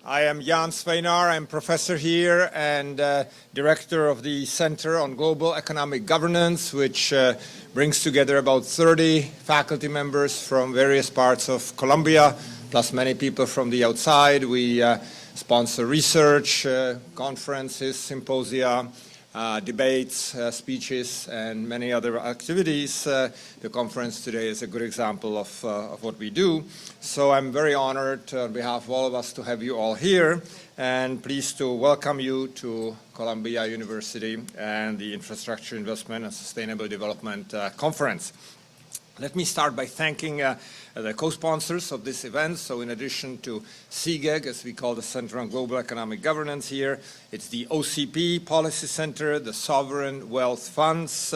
I am Jan Svejnar. I'm professor here and director of the Center on Global Economic Governance, which brings together about 30 faculty members from various parts of Colombia, plus many people from the outside. We sponsor research, conferences, symposia, debates, speeches, and many other activities. The conference today is a good example of what we do. So I'm very honored on behalf of all of us to have you all here, and pleased to welcome you to Columbia University and the Infrastructure Investment and Sustainable Development Conference. Let me start by thanking the co-sponsors of this event. So in addition to CGEG, as we call the Center on Global Economic Governance here, it's the OCP Policy Center, the Sovereign Wealth Funds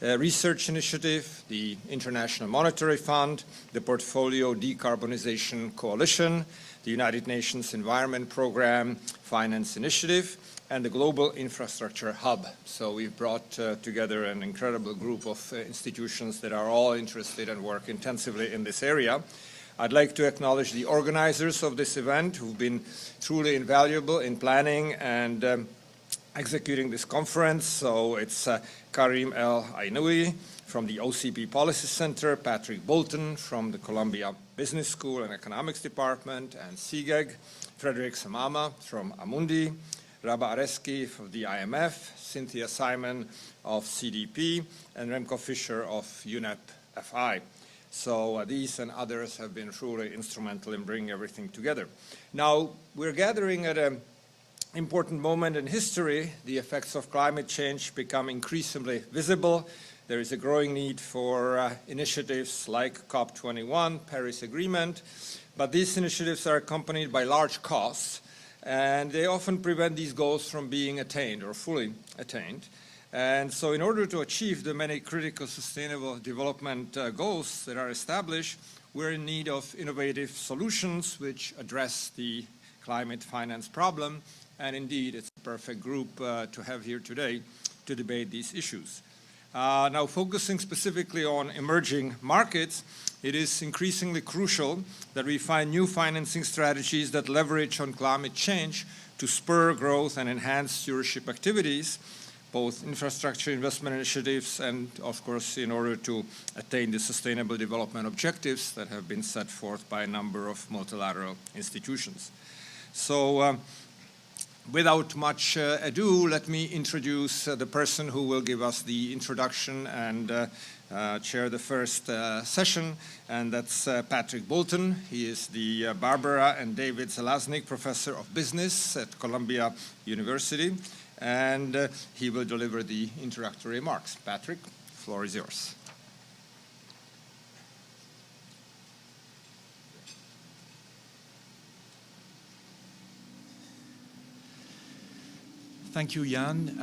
Research Initiative, the International Monetary Fund, the Portfolio Decarbonization Coalition, the United Nations Environment Program Finance Initiative, and the Global Infrastructure Hub. So we've brought together an incredible group of institutions that are all interested and work intensively in this area. I'd like to acknowledge the organizers of this event who've been truly invaluable in planning and executing this conference. So it's Karim Aynaoui from the OCP Policy Center, Patrick Bolton from the Columbia Business School and Economics Department, and CGEG, Frederick Samama from Amundi, Rabah Areski of the IMF, Cynthia Simon of CDP, and Remco Fischer of UNEP-FI. So these and others have been truly instrumental in bringing everything together. Now, we're gathering at an important moment in history. The effects of climate change become increasingly visible. There is a growing need for initiatives like COP21, Paris Agreement, but these initiatives are accompanied by large costs, and they often prevent these goals from being attained or fully attained. And so in order to achieve the many critical sustainable development goals that are established, we're in need of innovative solutions which address the climate finance problem. And indeed, it's a perfect group to have here today to debate these issues. Now, focusing specifically on emerging markets, it is increasingly crucial that we find new financing strategies that leverage on climate change to spur growth and enhance stewardship activities, both infrastructure investment initiatives and, of course, in order to attain the sustainable development objectives that have been set forth by a number of multilateral institutions. So, without much ado, let me introduce the person who will give us the introduction and chair the first session, and that's Patrick Bolton. He is the Barbara and David Zelaznik Professor of Business at Columbia University, and he will deliver the introductory remarks. Patrick, the floor is yours. Thank you, Jan.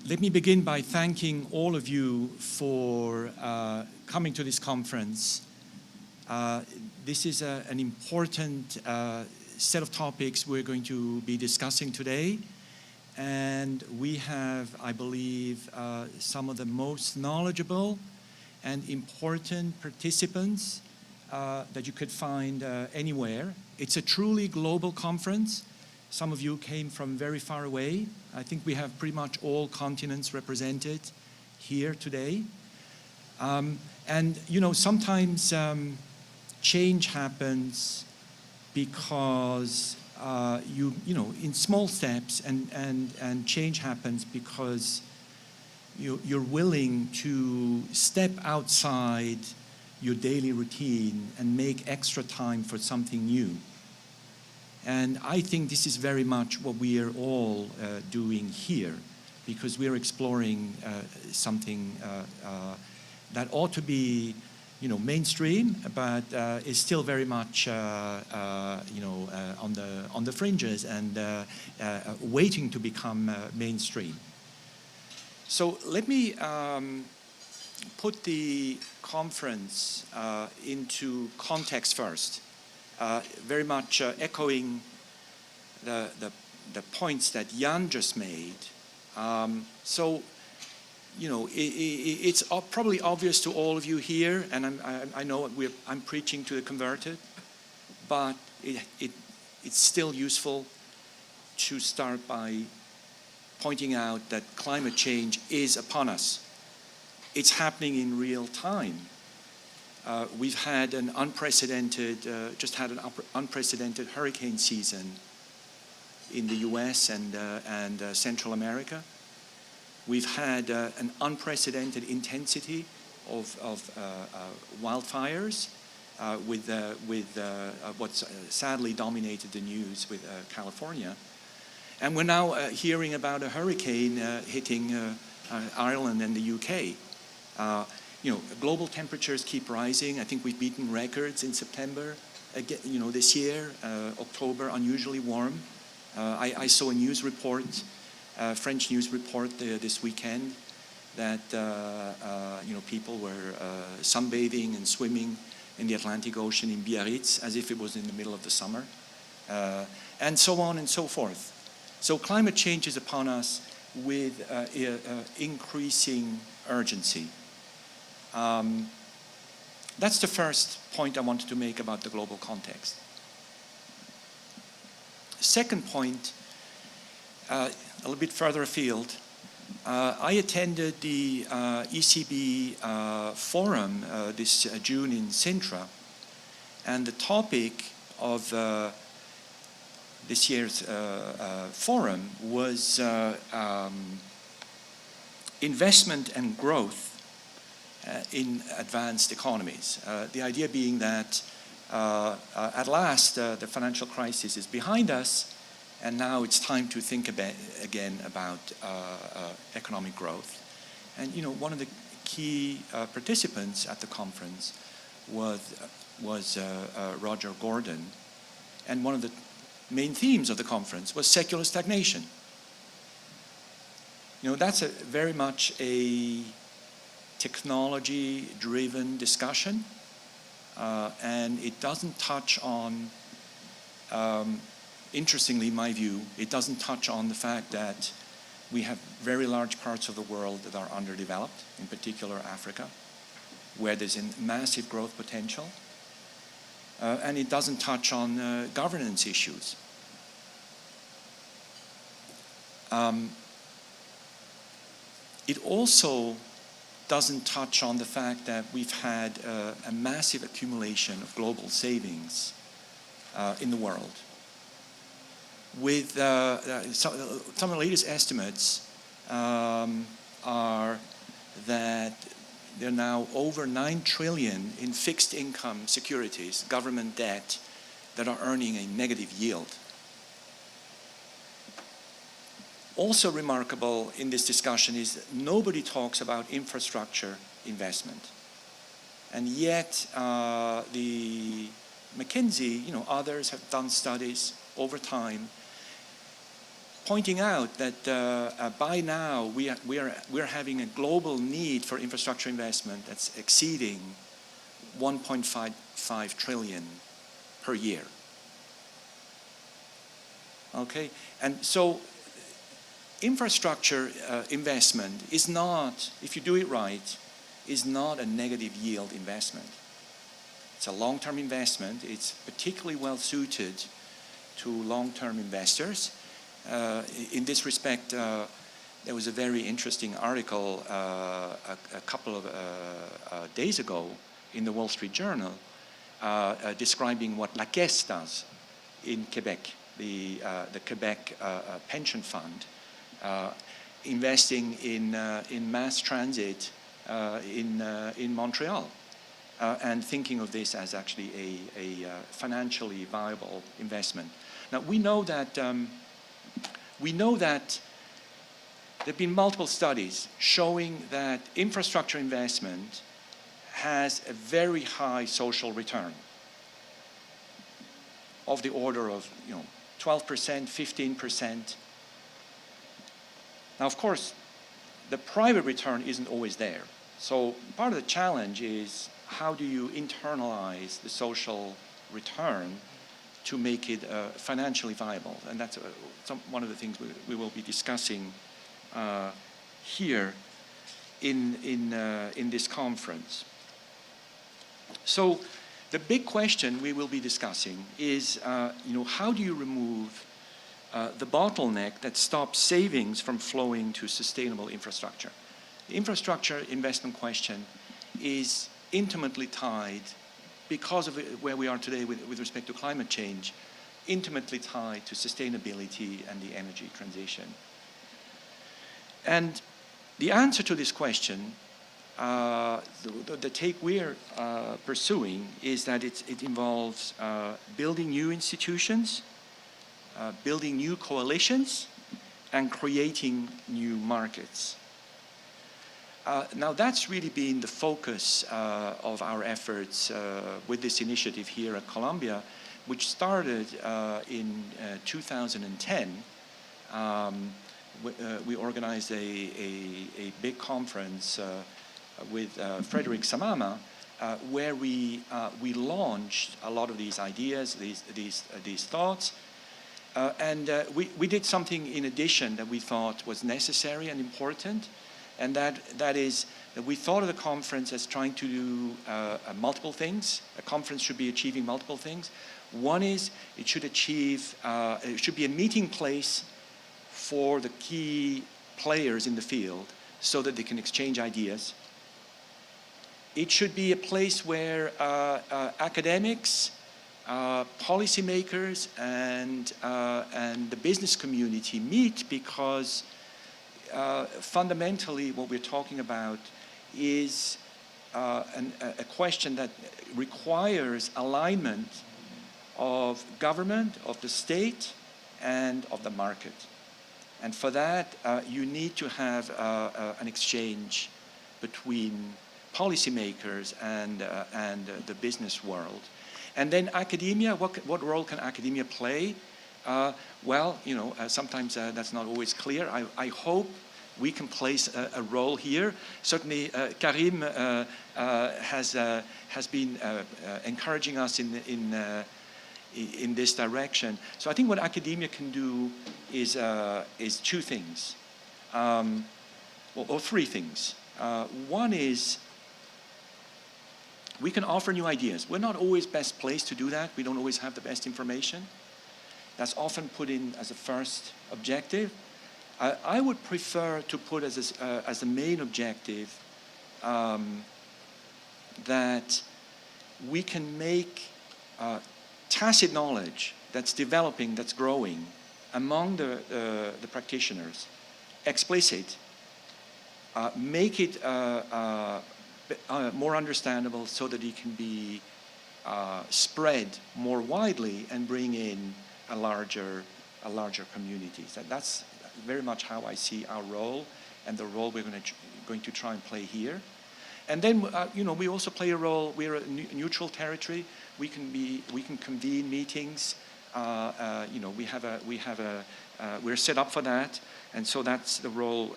Let me begin by thanking all of you for coming to this conference. This is an important set of topics we're going to be discussing today. And we have, I believe, some of the most knowledgeable and important participants that you could find anywhere. It's a truly global conference. Some of you came from very far away. I think we have pretty much all continents represented here today. And, you know, sometimes change happens because, you know, in small steps, and change happens because you're willing to step outside your daily routine and make extra time for something new. And I think this is very much what we are all doing here, because we're exploring something that ought to be, you know, mainstream, but is still very much, you know, on the fringes and waiting to become mainstream. So let me put the conference into context first. Very much echoing the points that Jan just made. So, you know, it's probably obvious to all of you here, and I know I'm preaching to the converted, but it's still useful to start by pointing out that climate change is upon us. It's happening in real time. We've had an unprecedented, just had an unprecedented hurricane season in the US and Central America. We've had an unprecedented intensity of wildfires with what's sadly dominated the news with California. And we're now hearing about a hurricane hitting Ireland and the UK. Global temperatures keep rising. I think we've beaten records in September. Again, this year, October, unusually warm. I saw a news report, French news report this weekend, that people were sunbathing and swimming in the Atlantic Ocean in Biarritz as if it was in the middle of the summer, and so on and so forth. So climate change is upon us with increasing urgency. That's the first point I wanted to make about the global context. Second point, a little bit further afield, I attended the ECB forum this June in Sintra, and the topic of this year's forum was investment and growth in advanced economies. The idea being that at last the financial crisis is behind us, and now it's time to think again about economic growth. And one of the key participants at the conference was Roger Gordon, and one of the main themes of the conference was secular stagnation. That's very much a technology-driven discussion, and it doesn't touch on, interestingly, in my view, it doesn't touch on the fact that we have very large parts of the world that are underdeveloped, in particular Africa, where there's a massive growth potential, and it doesn't touch on governance issues. It also doesn't touch on the fact that we've had a massive accumulation of global savings in the world. With some of the latest estimates are that there are now over 9 trillion in fixed income securities, government debt, that are earning a negative yield. Also remarkable in this discussion is that nobody talks about infrastructure investment. And yet the McKinsey, others have done studies over time pointing out that by now we're having a global need for infrastructure investment that's exceeding 1.55 trillion per year. Okay, and so infrastructure investment is not, if you do it right, is not a negative yield investment. It's a long-term investment. It's particularly well suited to long-term investors. In this respect, there was a very interesting article a couple of days ago in the Wall Street Journal describing what La Caisse does in Quebec, the Quebec pension fund, investing in mass transit in Montreal, and thinking of this as actually a financially viable investment. Now we know that there have been multiple studies showing that infrastructure investment has a very high social return of the order of 12%, 15%. Now, of course, the private return isn't always there. So part of the challenge is how do you internalize the social return to make it financially viable? And that's one of the things we will be discussing here in this conference. So The big question we will be discussing is, how do you remove the bottleneck that stops savings from flowing to sustainable infrastructure? The infrastructure investment question is intimately tied, because of where we are today with respect to climate change, intimately tied to sustainability and the energy transition. And the answer to this question, the take we're pursuing, is that it involves building new institutions, building new coalitions, and creating new markets. Now that's really been the focus of our efforts with this initiative here at Columbia, which started in 2010. We organized a big conference with Frederick Samama, where we launched a lot of these ideas, these thoughts, and we did something in addition that we thought was necessary and important, and that is that we thought of the conference as trying to do multiple things. A conference should be achieving multiple things. One is it should be a meeting place for the key players in the field so that they can exchange ideas. It should be a place where academics, policymakers, and the business community meet, because fundamentally what we're talking about is a question that requires alignment of government, of the state, and of the market. And for that, you need to have an exchange between policymakers and the business world. And then academia, what role can academia play? Sometimes that's not always clear. I hope we can place a role here. Certainly, Karim has been encouraging us in this direction. So I think what academia can do is two things, or three things. One is we can offer new ideas. We're not always best placed to do that. We don't always have the best information. That's often put in as a first objective. I would prefer to put as a main objective that we can make tacit knowledge that's developing, that's growing among the practitioners explicit, make it more understandable so that it can be spread more widely and bring in a larger community. So that's very much how I see our role and the role we're going to try and play here. And then we also play a role. We're a neutral territory. We can convene meetings. We're set up for that, and so that's the role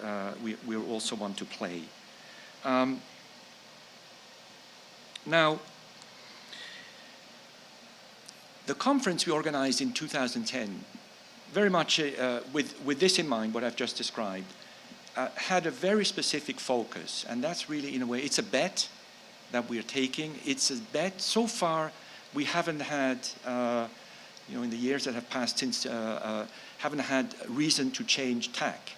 we also want to play. Now, the conference we organized in 2010, very much with this in mind, what I've just described, had a very specific focus, and that's really, in a way, it's a bet that we're taking. It's a bet. So far, we haven't had, in the years that have passed since, haven't had reason to change tack.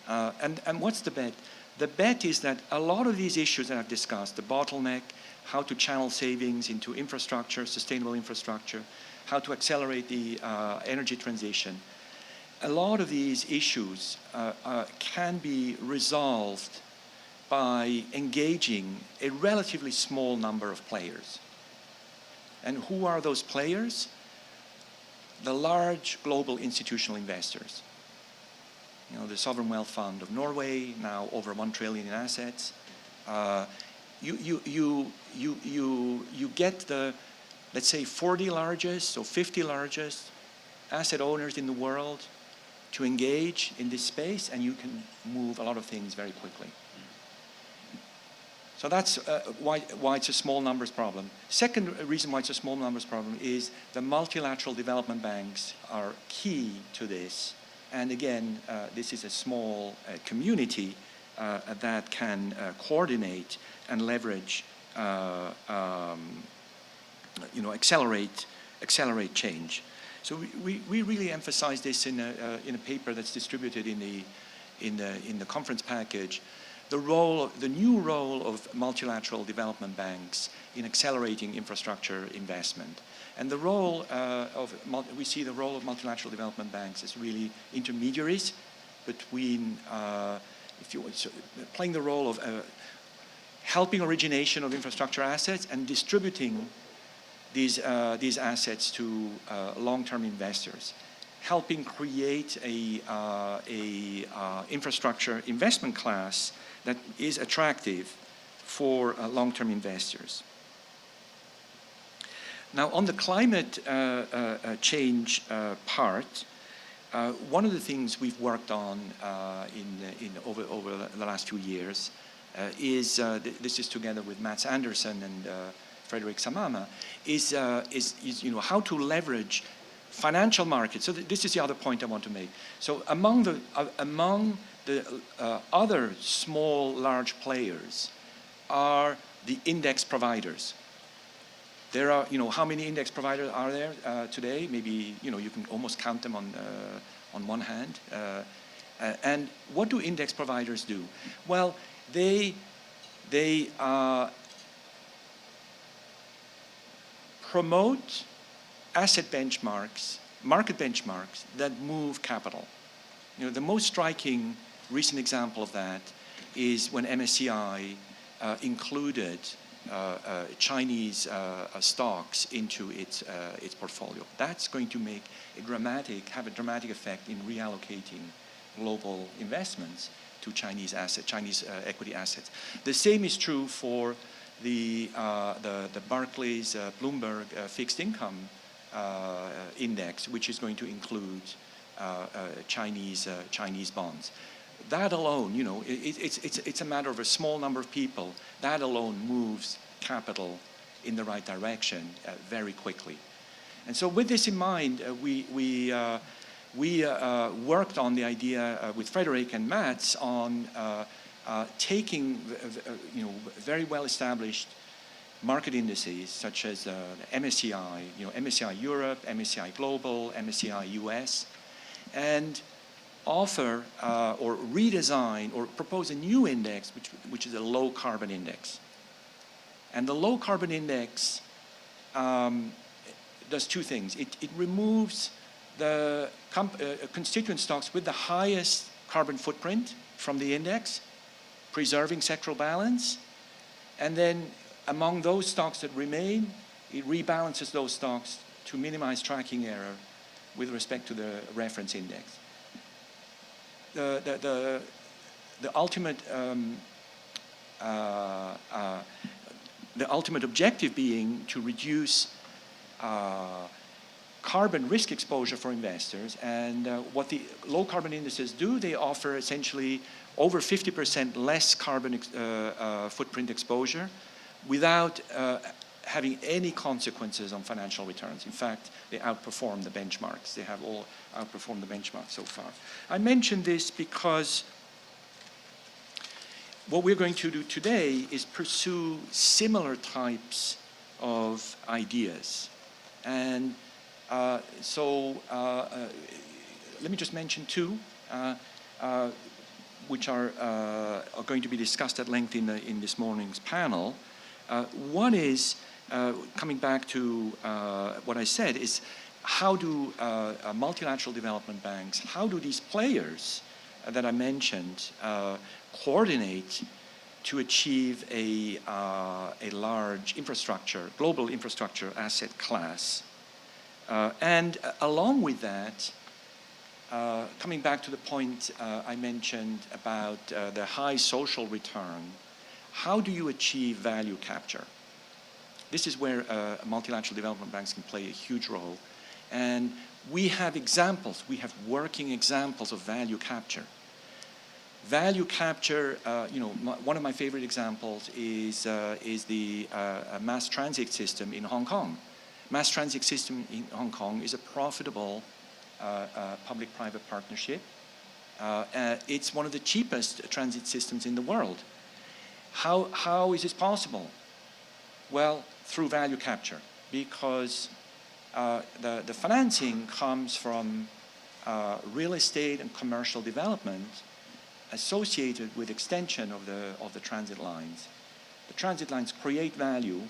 And what's the bet? The bet is that a lot of these issues that I've discussed, the bottleneck, how to channel savings into infrastructure, sustainable infrastructure, how to accelerate the energy transition, a lot of these issues can be resolved by engaging a relatively small number of players. And who are those players? The large global institutional investors. The Sovereign Wealth Fund of Norway, now over 1 trillion in assets. You get the, let's say, 40 largest or 50 largest asset owners in the world to engage in this space, and you can move a lot of things very quickly. So that's why it's a small numbers problem. Second reason why it's a small numbers problem is the multilateral development banks are key to this. And again, this is a small community that can coordinate and leverage accelerate change. So we really emphasize this in a paper that's distributed in the conference package. The new role of multilateral development banks in accelerating infrastructure investment. And the role we see the role of multilateral development banks as really intermediaries between, playing the role of helping origination of infrastructure assets and distributing these assets to long-term investors, helping create a infrastructure investment class that is attractive for long-term investors. Now, on the climate change part, one of the things we've worked on over the last few years is this is together with Mats Andersson and Frederick Samama, is how to leverage financial markets. So this is the other point I want to make. So among the other small, large players are the index providers. There are, how many index providers are there today? Maybe, you can almost count them on one hand. And what do index providers do? Well, they promote asset benchmarks, market benchmarks that move capital. The most striking recent example of that is when MSCI included Chinese stocks into its portfolio. That's going to have a dramatic effect in reallocating global investments to Chinese equity assets. The same is true for the Barclays Bloomberg fixed income index, which is going to include Chinese bonds. That alone, it's a matter of a small number of people. That alone moves capital in the right direction very quickly. And so, with this in mind, we worked on the idea with Frederick and Mats on taking very well-established market indices such as MSCI, MSCI Europe, MSCI Global, MSCI US, and offer or redesign or propose a new index which is a low carbon index. And the low carbon index does two things. It removes the constituent stocks with the highest carbon footprint from the index, preserving sectoral balance, and then among those stocks that remain, it rebalances those stocks to minimize tracking error with respect to the reference index. The ultimate objective being to reduce carbon risk exposure for investors. And what the low carbon indices do, they offer essentially over 50% less carbon footprint exposure without having any consequences on financial returns. In fact, they outperform the benchmarks. They have all outperformed the benchmarks so far. I mention this because what we're going to do today is pursue similar types of ideas. And so let me just mention two, which are going to be discussed at length in this morning's panel. One is, coming back to what I said, is how do multilateral development banks, how do these players that I mentioned coordinate to achieve a large infrastructure, global infrastructure asset class? And along with that, coming back to the point I mentioned about the high social return, how do you achieve value capture? This is where multilateral development banks can play a huge role. And we have examples, we have working examples of value capture. Value capture, one of my favorite examples is the mass transit system in Hong Kong. Mass transit system in Hong Kong is a profitable public-private partnership. It's one of the cheapest transit systems in the world. How is this possible? Well, through value capture. because the financing comes from real estate and commercial development associated with extension of the transit lines. The transit lines create value,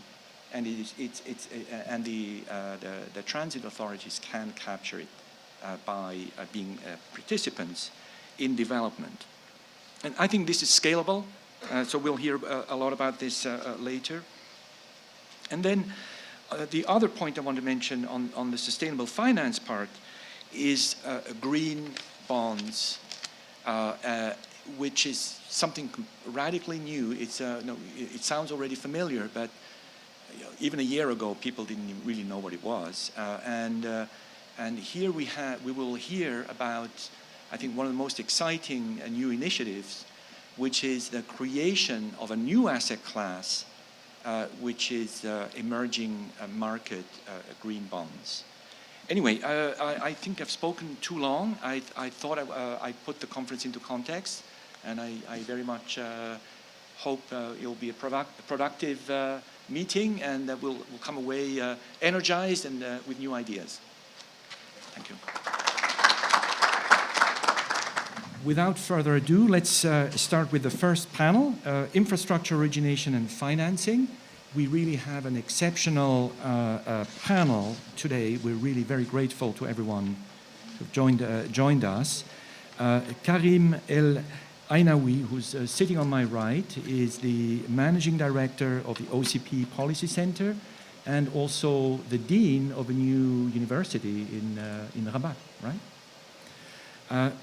and the transit authorities can capture it by being participants in development. And I think this is scalable, so we'll hear a lot about this later. And then the other point I want to mention on the sustainable finance part is green bonds, which is something radically new. It's it sounds already familiar, but even a year ago, people didn't really know what it was. And here we will hear about, I think, one of the most exciting new initiatives, which is the creation of a new asset class, which is emerging market green bonds. Anyway, I think I've spoken too long. I thought I put the conference into context, and I very much hope it'll be a productive meeting, and that we'll come away energized and with new ideas. Thank you. Without further ado, let's start with the first panel, infrastructure origination and financing. We really have an exceptional panel today. We're really very grateful to everyone who've joined us. Karim Aynaoui, who's sitting on my right, is the Managing Director of the OCP Policy Center and also the Dean of a new university in Rabat, right?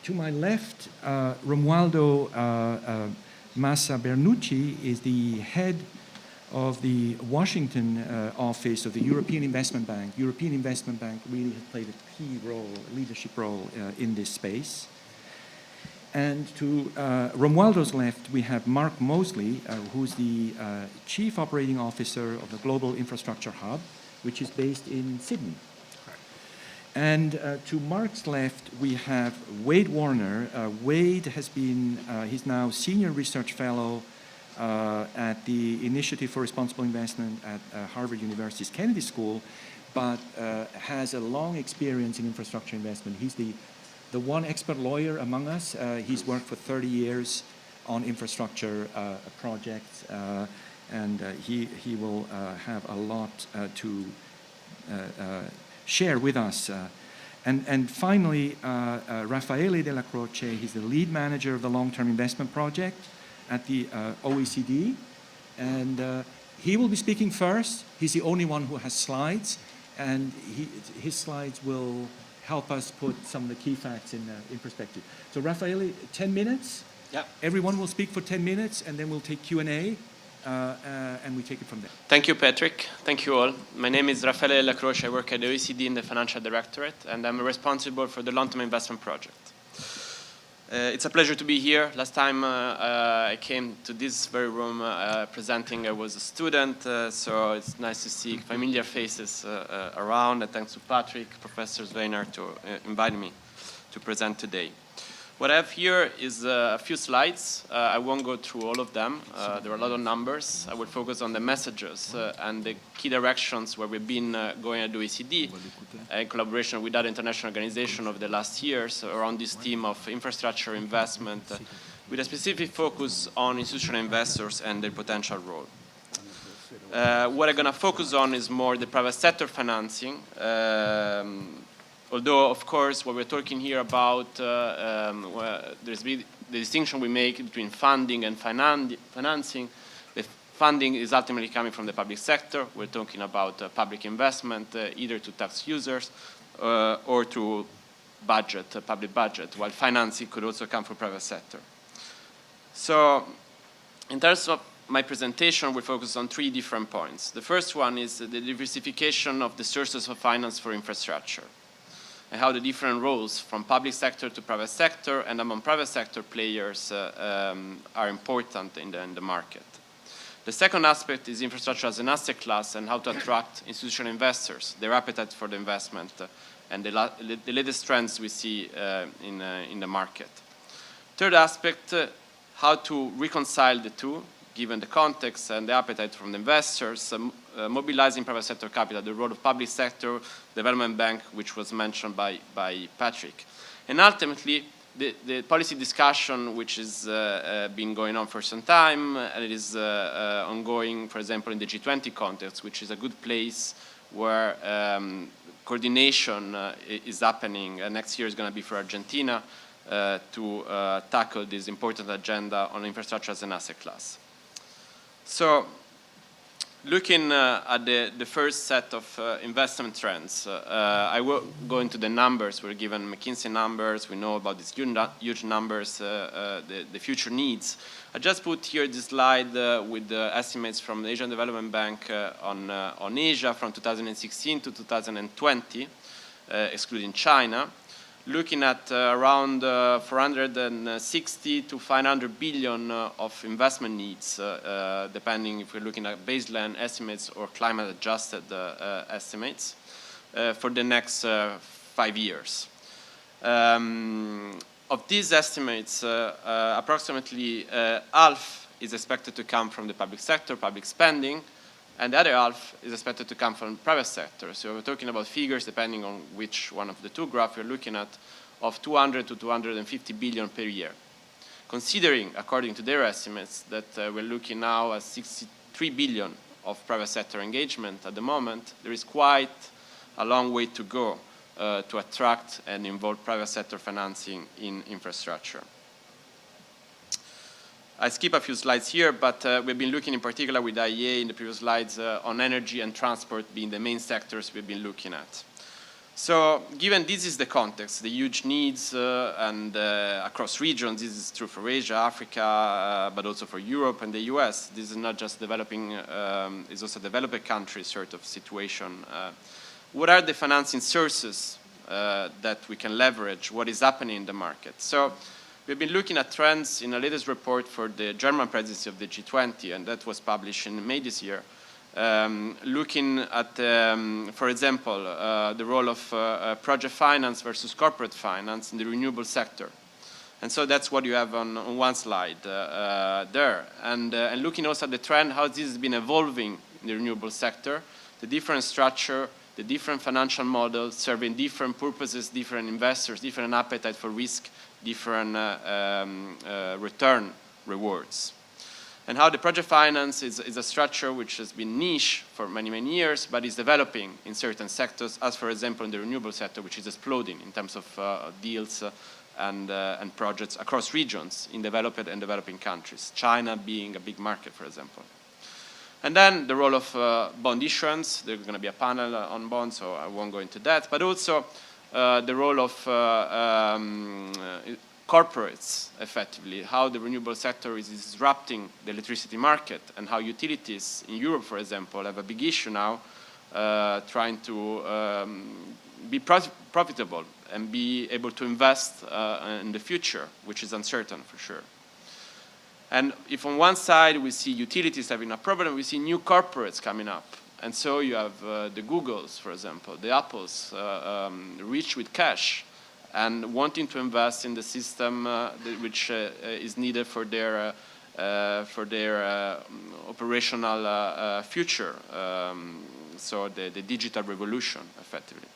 To my left, Romualdo Massa Bernucci is the head of the Washington office of the European Investment Bank. European Investment Bank really has played a key role, leadership role in this space. And to Romualdo's left, we have Mark Moseley, who's the Chief Operating Officer of the Global Infrastructure Hub, which is based in Sydney. And to Mark's left, we have Waide Warner. Waide has been, he's now Senior Research Fellow at the Initiative for Responsible Investment at Harvard University's Kennedy School, but has a long experience in infrastructure investment. He's the one expert lawyer among us. He's worked for 30 years on infrastructure projects, and he will have a lot to share with us. And finally, Raffaele Della Croce, he's the lead manager of the long-term investment project at the OECD, and he will be speaking first. He's the only one who has slides, and his slides will help us put some of the key facts in perspective. So Raffaele, 10 minutes. Yeah. Everyone will speak for 10 minutes, and then we'll take Q&A, and we take it from there. Thank you, Patrick. Thank you all. My name is Raffaele Della Croce. I work at the OECD in the Financial Directorate, and I'm responsible for the long-term investment project. It's a pleasure to be here. Last time I came to this very room presenting, I was a student, so it's nice to see familiar faces around, and thanks to Patrick, Professor Svejnar, to invite me to present today. What I have here is a few slides. I won't go through all of them. There are a lot of numbers. I will focus on the messages and the key directions where we've been going at the OECD in collaboration with other international organizations over the last years around this theme of infrastructure investment with a specific focus on institutional investors and their potential role. What I'm going to focus on is more the private sector financing. Although, of course, what we're talking here about, there's the distinction we make between funding and financing. The funding is ultimately coming from the public sector. We're talking about public investment, either to tax users or to budget, public budget, while financing could also come from private sector. So, in terms of my presentation, we'll focus on three different points. The first one is the diversification of the sources of finance for infrastructure, and how the different roles from public sector to private sector and among private sector players are important in the market. The second aspect is infrastructure as an asset class and how to attract institutional investors, their appetite for the investment, and the latest trends we see in the market. Third aspect, how to reconcile the two, given the context and the appetite from the investors, mobilizing private sector capital, the role of public sector, development bank, which was mentioned by Patrick. And ultimately, the policy discussion, which has been going on for some time, and it is ongoing, for example, in the G20 context, which is a good place where coordination is happening. Next year is going to be for Argentina to tackle this important agenda on infrastructure as an asset class. So, looking at the first set of investment trends, I will go into the numbers. We're given McKinsey numbers. We know about these huge numbers, the future needs. I just put here this slide with the estimates from the Asian Development Bank on Asia from 2016 to 2020, excluding China, looking at around 460 to 500 billion of investment needs, depending if we're looking at baseline estimates or climate-adjusted estimates for the next 5 years. Of these estimates, approximately half is expected to come from the public sector, public spending, and the other half is expected to come from the private sector. So we're talking about figures, depending on which one of the two graphs we're looking at, of 200 to 250 billion per year. Considering, according to their estimates, that we're looking now at 63 billion of private sector engagement at the moment, there is quite a long way to go to attract and involve private sector financing in infrastructure. I skip a few slides here, but we've been looking in particular with IEA in the previous slides on energy and transport being the main sectors we've been looking at. So given this is the context, the huge needs and across regions, this is true for Asia, Africa, but also for Europe and the US. This is not just developing, it's also developing countries sort of situation. What are the financing sources that we can leverage? What is happening in the market? So we've been looking at trends in a latest report for the German presidency of the G20, and that was published in May this year. Looking at, for example, the role of project finance versus corporate finance in the renewable sector. And so that's what you have on one slide there. And looking also at the trend, how this has been evolving in the renewable sector, the different structure, the different financial models serving different purposes, different investors, different appetite for risk, different return rewards. And how the project finance is a structure which has been niche for many, many years, but is developing in certain sectors, as for example in the renewable sector, which is exploding in terms of deals and projects across regions in developed and developing countries, China being a big market, for example. And then the role of bond issuance. There's going to be a panel on bonds, so I won't go into that. But also the role of corporates, effectively, how the renewable sector is disrupting the electricity market, and how utilities in Europe, for example, have a big issue now trying to be profitable and be able to invest in the future, which is uncertain for sure. And if on one side we see utilities having a problem, we see new corporates coming up. And so you have the Googles, for example, the Apples, rich with cash and wanting to invest in the system which is needed for their operational future, so the digital revolution, effectively.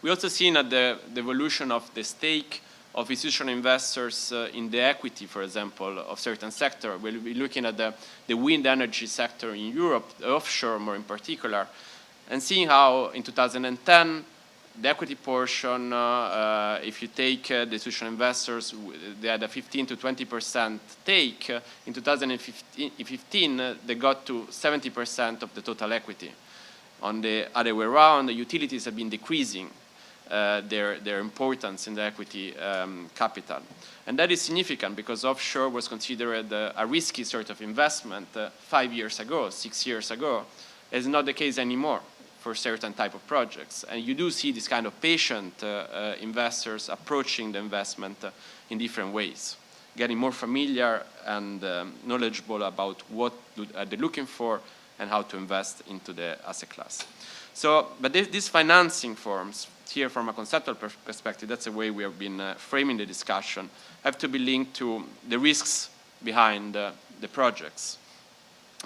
We also seen at the evolution of the stake of institutional investors in the equity, for example, of certain sector. We'll be looking at the wind energy sector in Europe, the offshore more in particular, and seeing how in 2010, the equity portion, if you take the institutional investors, they had a 15 to 20% take. In 2015, they got to 70% of the total equity. On the other way around, the utilities have been decreasing their importance in the equity capital. And that is significant because offshore was considered a risky sort of investment 5 years ago, 6 years ago. It's not the case anymore for certain type of projects. And you do see this kind of patient investors approaching the investment in different ways, getting more familiar and knowledgeable about what are they looking for and how to invest into the asset class. So, but these financing forms, here from a conceptual perspective, that's the way we have been framing the discussion, have to be linked to the risks behind the projects.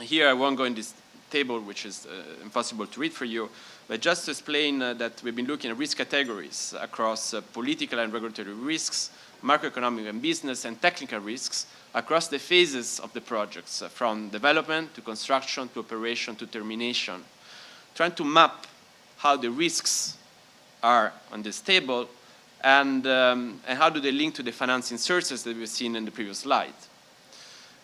Here I won't go in this table, which is impossible to read for you, but just to explain that we've been looking at risk categories across political and regulatory risks, macroeconomic and business, and technical risks across the phases of the projects, from development to construction to operation to termination, trying to map how the risks are on this table and how do they link to the financing sources that we've seen in the previous slide.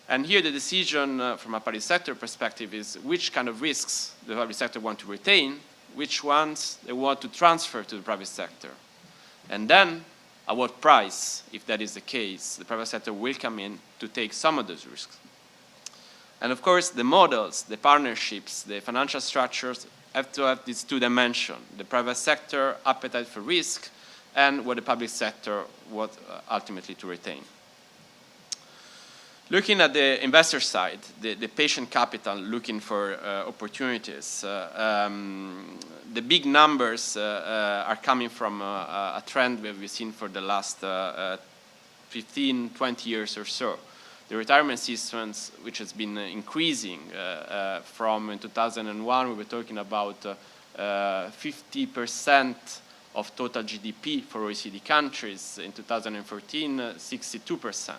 And here the decision from a public sector perspective is which kind of risks the public sector want to retain, which ones they want to transfer to the private sector. And then at what price, if that is the case, the private sector will come in to take some of those risks. And of course, the models, the partnerships, the financial structures have to have these two dimensions, the private sector appetite for risk and what the public sector wants ultimately to retain. Looking at the investor side, the patient capital looking for opportunities, the big numbers are coming from a trend we've seen for the last 15, 20 years or so. The retirement systems, which has been increasing from in 2001, we were talking about 50% of total GDP for OECD countries. In 2014, 62%.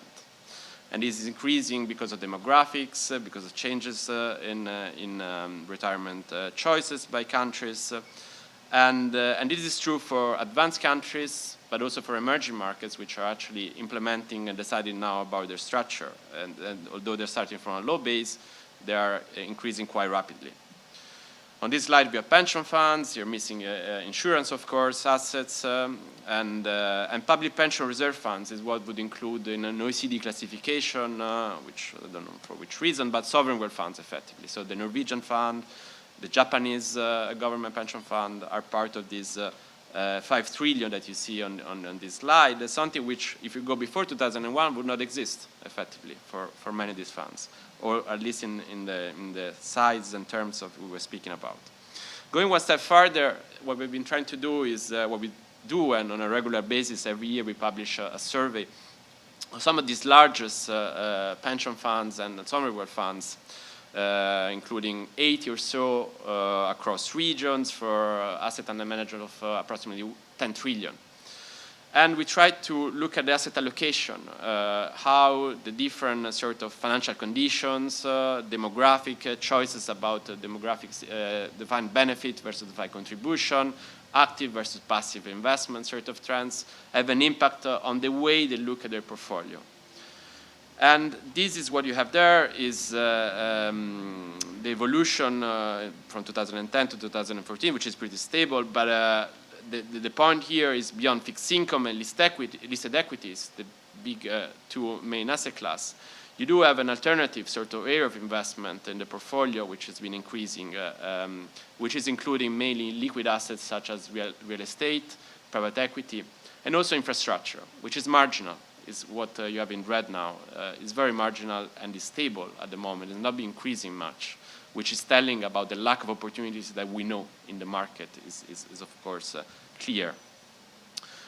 And this is increasing because of demographics, because of changes in retirement choices by countries. And this is true for advanced countries, but also for emerging markets, which are actually implementing and deciding now about their structure. And although they're starting from a low base, they are increasing quite rapidly. On this slide, we have pension funds. You're missing insurance, of course, assets, and public pension reserve funds is what would include in an OECD classification, which I don't know for which reason, but sovereign wealth funds, effectively. So the Norwegian fund, the Japanese government pension fund are part of this 5 trillion that you see on this slide. It's something which, if you go before 2001, would not exist, effectively, for many of these funds, or at least in the size and terms of we were speaking about. Going one step further, what we've been trying to do is what we do, and on a regular basis, every year we publish a survey of some of these largest pension funds and sovereign wealth funds, including 80 or so across regions for asset under management of approximately 10 trillion. And we tried to look at the asset allocation, how the different sort of financial conditions, demographic choices about demographics, defined benefit versus defined contribution, active versus passive investment sort of trends have an impact on the way they look at their portfolio. And this is what you have there is the evolution from 2010 to 2014, which is pretty stable, but the point here is beyond fixed income and listed equities, the big two main asset class. You do have an alternative sort of area of investment in the portfolio, which has been increasing, which is including mainly liquid assets such as real estate, private equity, and also infrastructure, which is marginal, is what you have in red now. It's very marginal and is stable at the moment. It's not been increasing much, which is telling about the lack of opportunities that we know in the market is of course clear.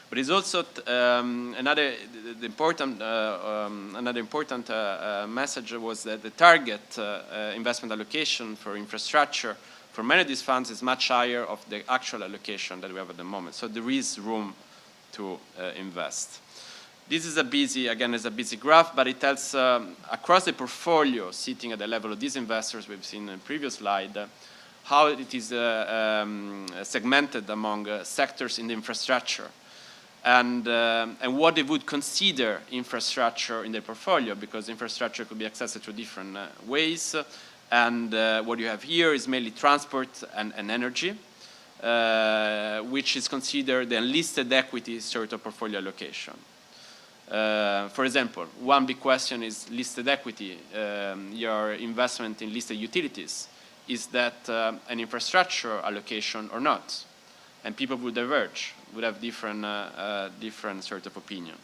But it's also another important message was that the target investment allocation for infrastructure for many of these funds is much higher of the actual allocation that we have at the moment. So there is room to invest. This is a busy graph, but it tells across the portfolio, sitting at the level of these investors we've seen in the previous slide, how it is segmented among sectors in the infrastructure, and what they would consider infrastructure in their portfolio, because infrastructure could be accessed through different ways. And what you have here is mainly transport and energy, which is considered the unlisted equity sort of portfolio allocation. For example, one big question is listed equity. Your investment in listed utilities, is that an infrastructure allocation or not? And people would diverge, would have different sort of opinion.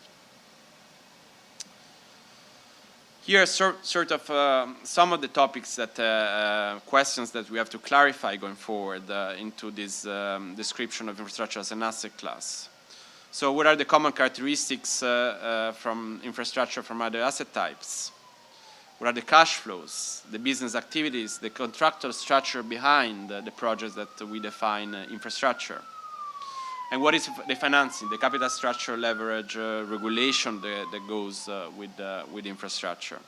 Here are sort of some of the topics that questions that we have to clarify going forward into this description of infrastructure as an asset class. So what are the common characteristics from infrastructure from other asset types? What are the cash flows, the business activities, the contractual structure behind the projects that we define infrastructure? And what is the financing, the capital structure, leverage, regulation that goes with infrastructure?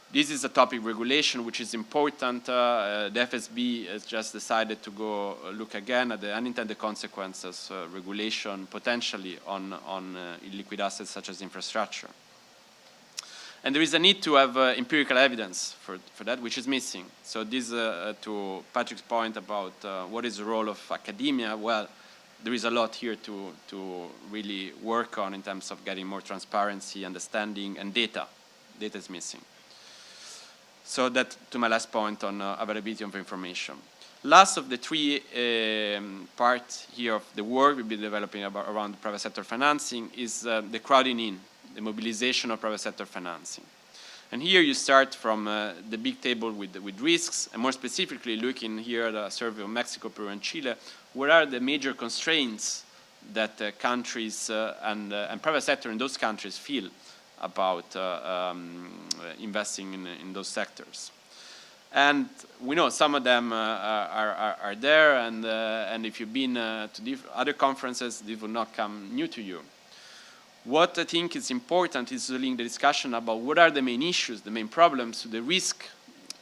This is a topic, regulation, which is important. The FSB has just decided to go look again at the unintended consequences, regulation potentially on illiquid assets such as infrastructure. And there is a need to have empirical evidence for that, which is missing. So this, to Patrick's point about what is the role of academia, well, there is a lot here to really work on in terms of getting more transparency, understanding, and data. Data is missing. So that, to my last point on availability of information. Last of the three parts here of the work we've been developing around private sector financing is the crowding in, the mobilization of private sector financing. And here you start from the big table with risks, and more specifically looking here at a survey of Mexico, Peru, and Chile, what are the major constraints that countries and private sector in those countries feel about investing in those sectors. And we know some of them are there, and if you've been to other conferences, this will not come new to you. What I think is important is to link the discussion about what are the main issues, the main problems, the risk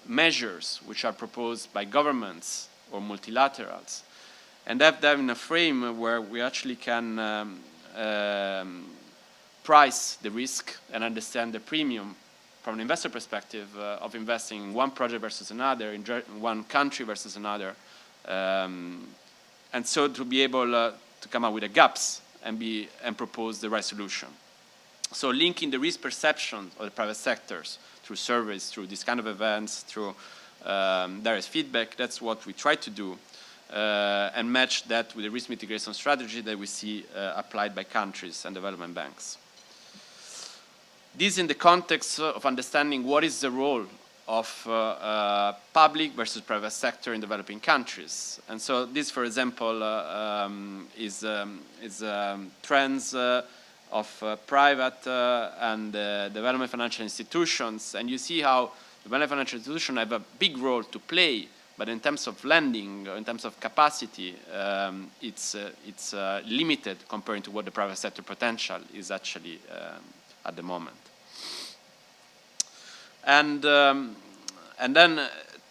measures which are proposed by governments or multilaterals, and have them in a frame where we actually can price the risk and understand the premium from an investor perspective of investing in one project versus another, in one country versus another, and so to be able to come up with the gaps and propose the right solution. So linking the risk perception of the private sectors through surveys, through these kind of events, through direct feedback, that's what we try to do, and match that with the risk mitigation strategy that we see applied by countries and development banks. This in the context of understanding what is the role of public versus private sector in developing countries. And so this, for example, is trends of private and development financial institutions. And you see how development financial institutions have a big role to play, but in terms of lending, or in terms of capacity, it's limited compared to what the private sector potential is actually at the moment. And then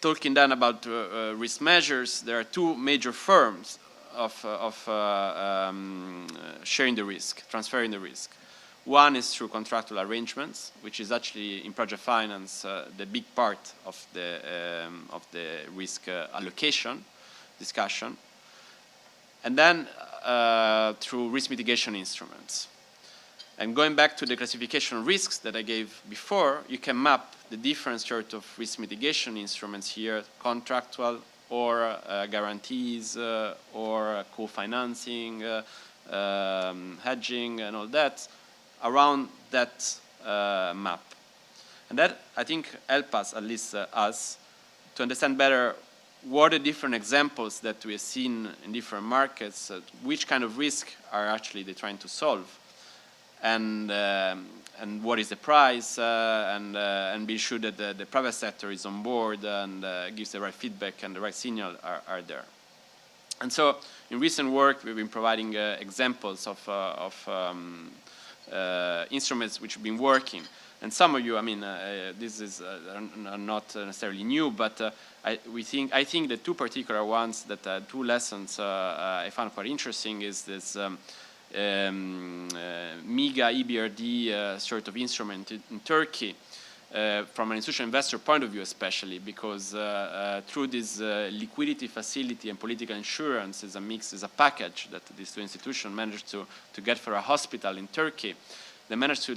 talking then about risk measures, there are two major forms of sharing the risk, transferring the risk. One is through contractual arrangements, which is actually in project finance the big part of the risk allocation discussion, and then through risk mitigation instruments. And going back to the classification of risks that I gave before, you can map the different sort of risk mitigation instruments here, contractual or guarantees or co-financing, hedging and all that, around that map. And that, I think, help us, at least us, to understand better what are the different examples that we have seen in different markets, which kind of risk are actually they trying to solve. And what is the price, and be sure that the private sector is on board and gives the right feedback and the right signal are there. And so in recent work, we've been providing examples of instruments which have been working. And some of you, I mean, this is not necessarily new, but I think the two particular ones that two lessons I found quite interesting is this MIGA EBRD sort of instrument in Turkey, from an institutional investor point of view especially, because through this liquidity facility and political insurance is a mix, is a package that these two institutions managed to get for a hospital in Turkey. They managed to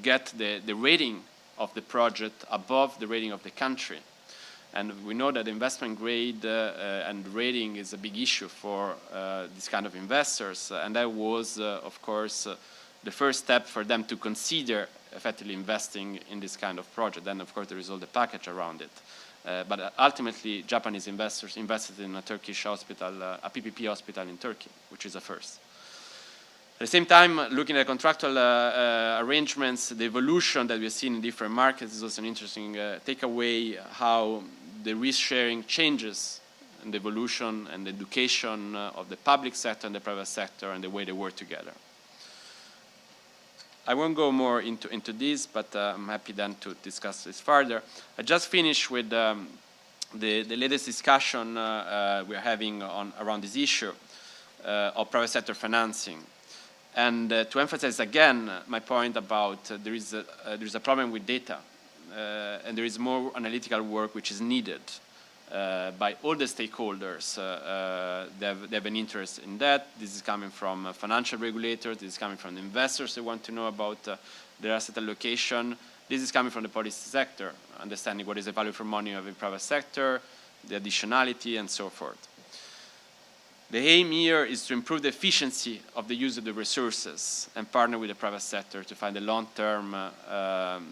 get the rating of the project above the rating of the country. And we know that investment grade and rating is a big issue for this kind of investors. And that was, of course, the first step for them to consider effectively investing in this kind of project. Then, of course, there is all the package around it. But ultimately, Japanese investors invested in a Turkish hospital, a PPP hospital in Turkey, which is a first. At the same time, looking at contractual arrangements, the evolution that we've seen in different markets is also an interesting takeaway, how the risk sharing changes and the evolution and the education of the public sector and the private sector and the way they work together. I won't go more into this, but I'm happy then to discuss this further. I just finished with the latest discussion we're having around this issue of private sector financing. And to emphasize again my point about there is a problem with data, and there is more analytical work which is needed by all the stakeholders. They have an interest in that. This is coming from financial regulators. This is coming from the investors who want to know about their asset allocation. This is coming from the policy sector, understanding what is the value for money of the private sector, the additionality, and so forth. The aim here is to improve the efficiency of the use of the resources and partner with the private sector to find a long-term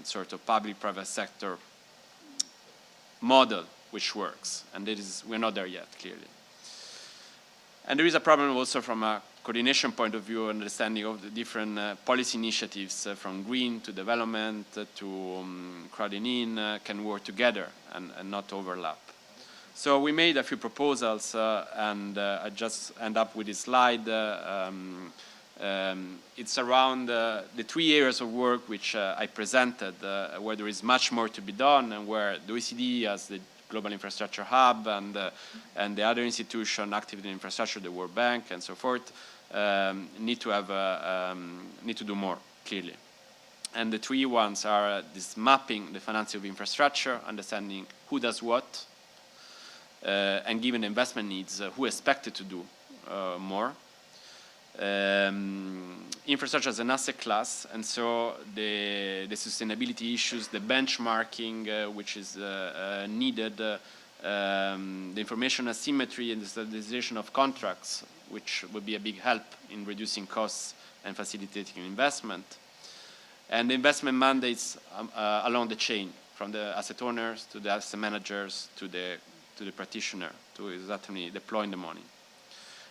sort of public-private sector model which works. And we're not there yet, clearly. And there is a problem also from a coordination point of view, understanding of the different policy initiatives from green to development to crowding in can work together and not overlap. So we made a few proposals, and I just end up with this slide. It's around the 3 areas of work which I presented, where there is much more to be done, and where the OECD as the Global Infrastructure Hub and the other institution active in infrastructure, the World Bank and so forth, need to do more, clearly. And the 3 ones are this mapping the financing of infrastructure, understanding who does what, and given the investment needs, who expected to do more. Infrastructure as an asset class, and so the sustainability issues, the benchmarking which is needed, the information asymmetry and the standardization of contracts, which would be a big help in reducing costs and facilitating investment. And the investment mandates along the chain, from the asset owners to the asset managers to the practitioner, to exactly deploying the money.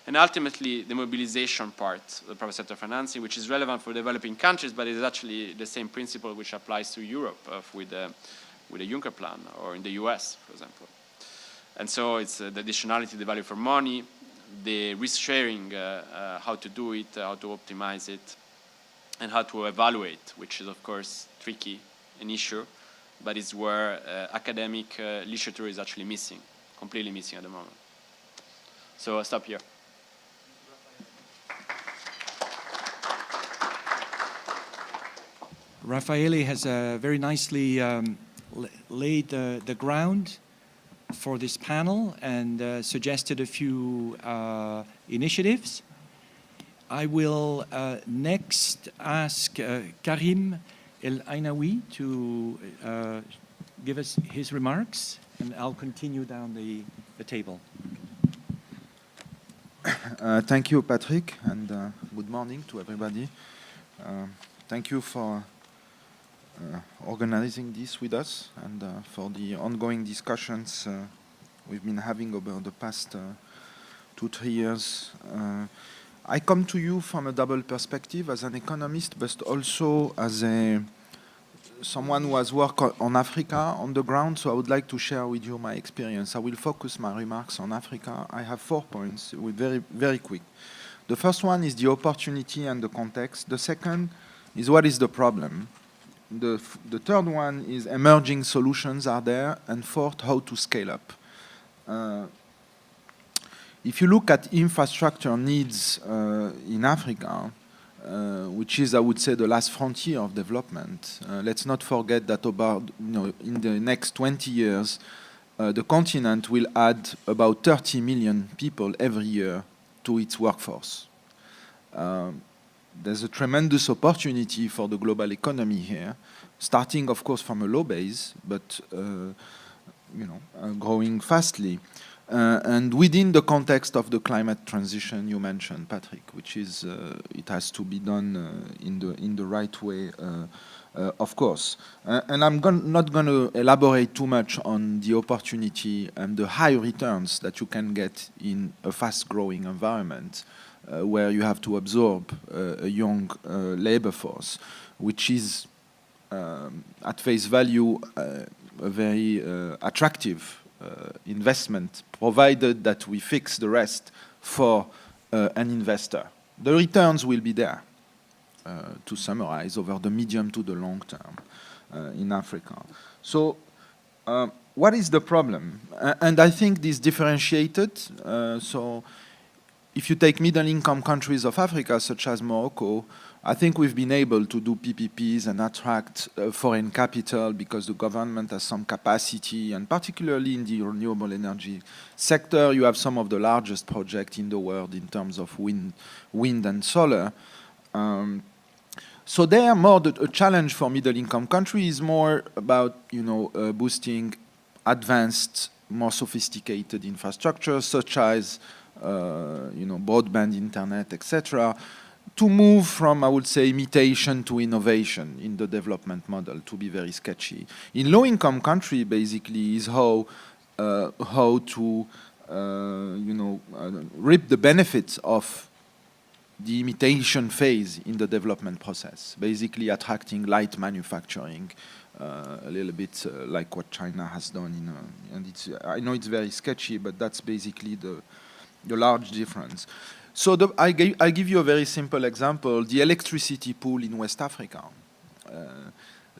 And ultimately, the mobilization part of the private sector financing, which is relevant for developing countries, but is actually the same principle which applies to Europe with the Juncker plan, or in the US, for example. And so it's the additionality, the value for money, the risk sharing, how to do it, how to optimize it, and how to evaluate, which is, of course, tricky, an issue, but it's where academic literature is actually missing, completely missing at the moment. So I'll stop here. Raffaele has very nicely laid the ground for this panel and suggested a few initiatives. I will next ask Karim El Aynaoui to give us his remarks, and I'll continue down the table. Thank you, Patrick, and good morning to everybody. Thank you for organizing this with us and for the ongoing discussions we've been having over the past 2-3 years. I come to you from a double perspective as an economist, but also as someone who has worked on Africa on the ground, so I would like to share with you my experience. I will focus my remarks on Africa. I have 4 points, very, very quick. The first one is the opportunity and the context. The second is what is the problem. The third one is emerging solutions are there, and fourth, how to scale up. If you look at infrastructure needs in Africa, which is, I would say, the last frontier of development, let's not forget that in the next 20 years, the continent will add about 30 million people every year to its workforce. There's a tremendous opportunity for the global economy here, starting, of course, from a low base, but growing fastly. And within the context of the climate transition you mentioned, Patrick, which is it has to be done in the right way, of course. And I'm not going to elaborate too much on the opportunity and the high returns that you can get in a fast-growing environment where you have to absorb a young labor force, which is at face value a very attractive investment, provided that we fix the rest for an investor. The returns will be there, to summarize, over the medium to the long term in Africa. So what is the problem? And I think this differentiated. So if you take middle-income countries of Africa, such as Morocco, I think we've been able to do PPPs and attract foreign capital because the government has some capacity, and particularly in the renewable energy sector, you have some of the largest projects in the world in terms of wind and solar. So they are more a challenge for middle-income countries is more about boosting advanced, more sophisticated infrastructure, such as broadband internet, etc., to move from, I would say, imitation to innovation in the development model, to be very sketchy. In low-income country, basically, is how to reap the benefits of the imitation phase in the development process, basically attracting light manufacturing, a little bit like what China has done. And I know it's very sketchy, but that's basically the large difference. So I give you a very simple example, the electricity pool in West Africa.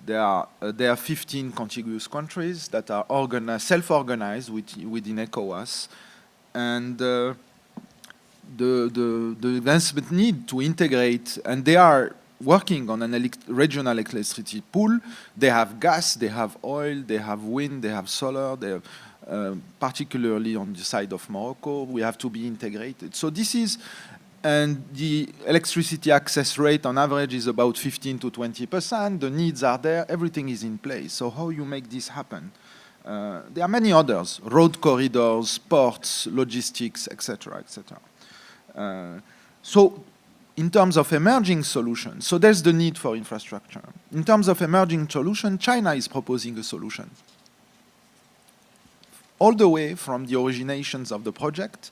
There are 15 contiguous countries that are self-organized within ECOWAS, and the investment need to integrate, and they are working on an regional electricity pool. They have gas, they have oil, they have wind, they have solar, they have particularly on the side of Morocco, we have to be integrated. So this is, and the electricity access rate on average is about 15 to 20%. The needs are there, everything is in place. So how you make this happen? There are many others, road corridors, ports, logistics, etc., etc. So in terms of emerging solutions, so there's the need for infrastructure. In terms of emerging solution, China is proposing a solution. All the way from the originations of the project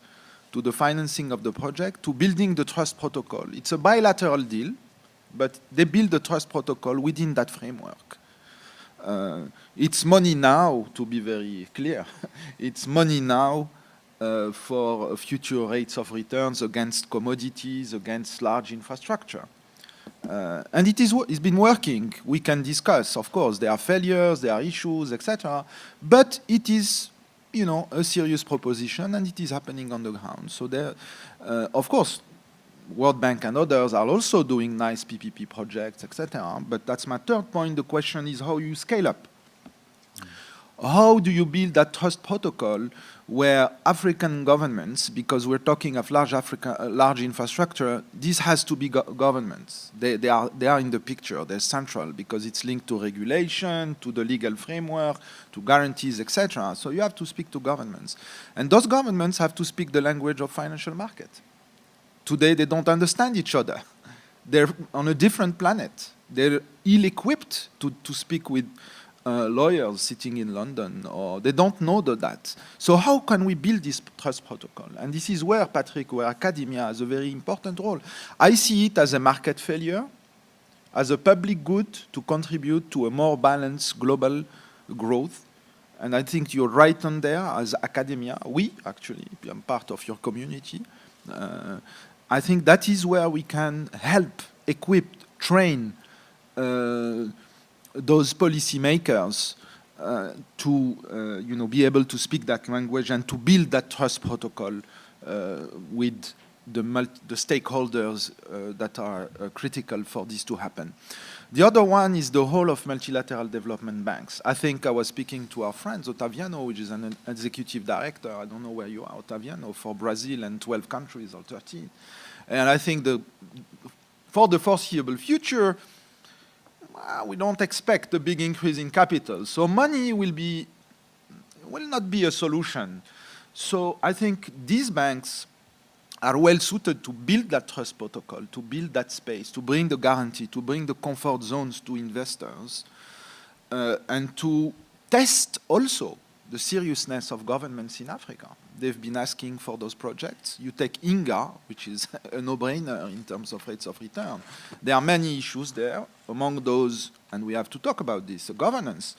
to the financing of the project to building the trust protocol. It's a bilateral deal, but they build the trust protocol within that framework. It's money now, to be very clear. It's money now for future rates of returns against commodities, against large infrastructure. And it's been working. We can discuss, of course, there are failures, there are issues, etc. But it is a serious proposition, and it is happening on the ground. So there, of course, World Bank and others are also doing nice PPP projects, etc. But that's my third point. The question is how you scale up. How do you build that trust protocol where African governments, because we're talking of large infrastructure, this has to be governments. They are in the picture. They're central because it's linked to regulation, to the legal framework, to guarantees, etc. So you have to speak to governments. And those governments have to speak the language of financial market. Today, they don't understand each other. They're on a different planet. They're ill-equipped to speak with lawyers sitting in London, or they don't know that. So how can we build this trust protocol? And this is where, Patrick, where academia has a very important role. I see it as a market failure, as a public good to contribute to a more balanced global growth. And I think you're right on there as academia. We, actually, I'm part of your community. I think that is where we can help, equip, train those policymakers to be able to speak that language and to build that trust protocol with the stakeholders that are critical for this to happen. The other one is the whole of multilateral development banks. I think I was speaking to our friend Ottaviano, which is an executive director, I don't know where you are, Ottaviano, for Brazil and 12 countries or 13. And I think for the foreseeable future, we don't expect a big increase in capital. So money will not be a solution. So I think these banks are well suited to build that trust protocol, to build that space, to bring the guarantee, to bring the comfort zones to investors, and to test also the seriousness of governments in Africa. They've been asking for those projects. You take INGA, which is a no-brainer in terms of rates of return. There are many issues there. Among those, and we have to talk about this, the governance.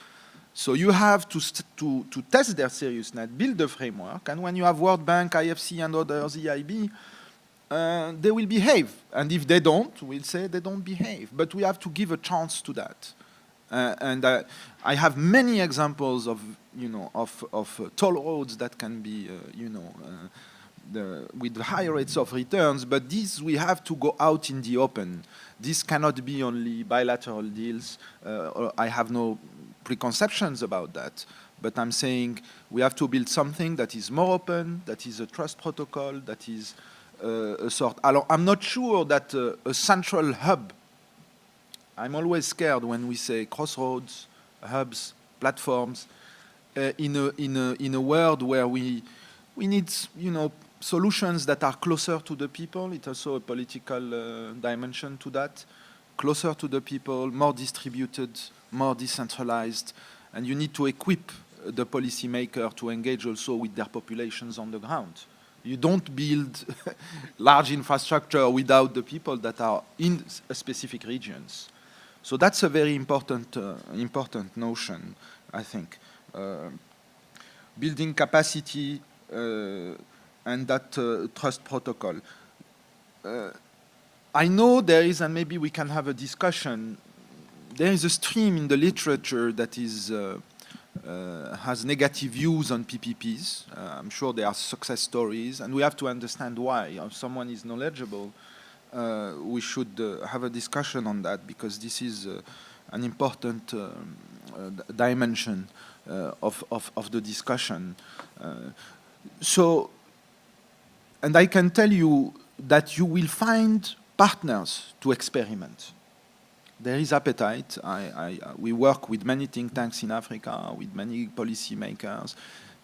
So you have to test their seriousness, build a framework, and when you have World Bank, IFC, and others, EIB, they will behave. And if they don't, we'll say they don't behave. But we have to give a chance to that. I have many examples of, toll roads that can be, with high rates of returns, but these we have to go out in the open. This cannot be only bilateral deals. I have no preconceptions about that, but I'm saying we have to build something that is more open, that is a trust protocol, that is a sort. I'm not sure that a central hub. I'm always scared when we say crossroads, hubs, platforms, in a world where we need, solutions that are closer to the people. It's also a political dimension to that. Closer to the people, more distributed, more decentralized, and you need to equip the policymaker to engage also with their populations on the ground. You don't build large infrastructure without the people that are in specific regions. So that's a very important notion, I think. Building capacity and that trust protocol. I know there is, and maybe we can have a discussion, there is a stream in the literature that is has negative views on PPPs. I'm sure there are success stories, and we have to understand why. If someone is knowledgeable, we should have a discussion on that, because this is an important dimension of the discussion. And I can tell you that you will find partners to experiment. There is appetite. We work with many think tanks in Africa, with many policymakers.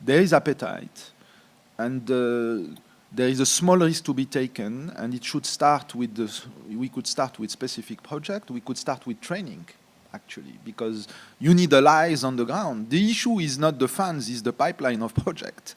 There is appetite, and there is a small risk to be taken, and it should start with we could start with specific project. We could start with training, actually, because you need allies on the ground. The issue is not the funds, it's the pipeline of projects.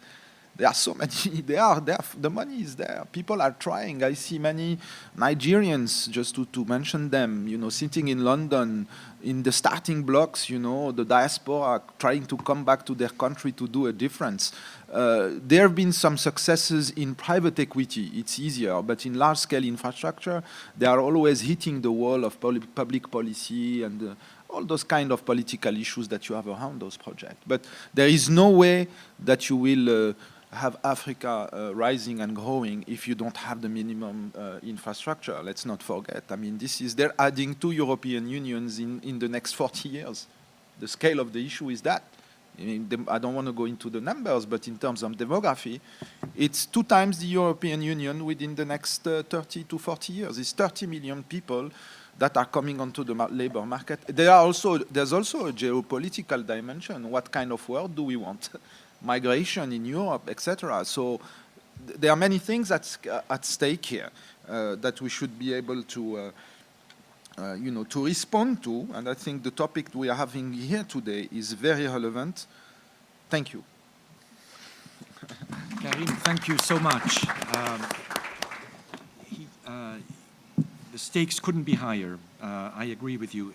There are so many, the money is there. People are trying. I see many Nigerians, just to mention them, sitting in London in the starting blocks, the diaspora trying to come back to their country to do a difference. There have been some successes in private equity. It's easier, but in large-scale infrastructure, they are always hitting the wall of public policy and all those kind of political issues that you have around those projects. But there is no way that you will have Africa rising and growing if you don't have the minimum infrastructure. Let's not forget. I mean, they're adding 2 European unions in the next 40 years. The scale of the issue is that. I don't want to go into the numbers, but in terms of demography, it's 2 times the European Union within the next 30 to 40 years. It's 30 million people that are coming onto the labor market. There's also a geopolitical dimension. What kind of world do we want? Migration in Europe, etc. So there are many things at stake here that we should be able to, to respond to. And I think the topic we are having here today is very relevant. Thank you. Karim, thank you so much. The stakes couldn't be higher. I agree with you.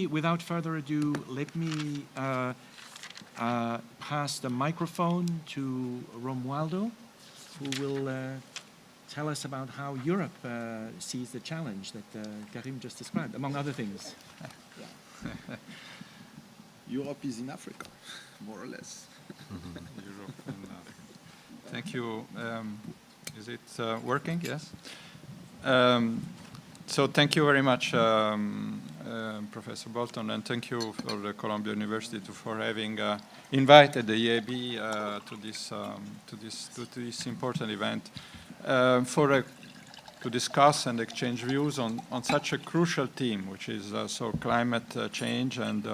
Without further ado, let me pass the microphone to Romualdo, who will tell us about how Europe sees the challenge that Karim just described, among other things. Europe is in Africa, more or less. Europe and, thank you. Is it working? Yes. So thank you very much, Professor Bolton, and thank you for the Columbia University for having invited the EIB to this important event to discuss and exchange views on such a crucial theme, which is climate change and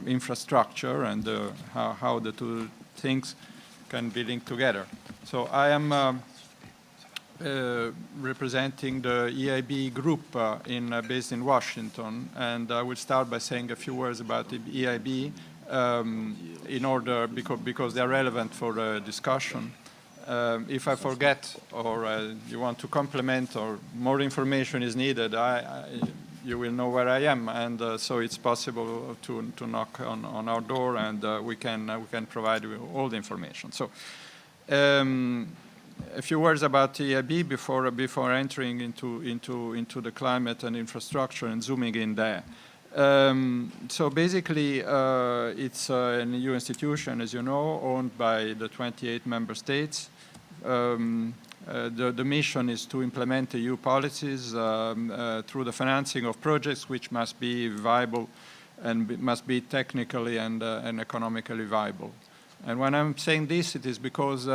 infrastructure, and how the two things can be linked together. So I am representing the EIB group based in Washington, and I will start by saying a few words about the EIB in order, because they are relevant for the discussion. If I forget or you want to complement or more information is needed, you will know where I am, and so it's possible to knock on our door, and we can provide you all the information. So. A few words about EIB before entering into the climate and infrastructure and zooming in there. So basically, it's an EU institution, as you know, owned by the 28 member states. The mission is to implement EU policies through the financing of projects which must be viable and must be technically and economically viable. And when I'm saying this, it is because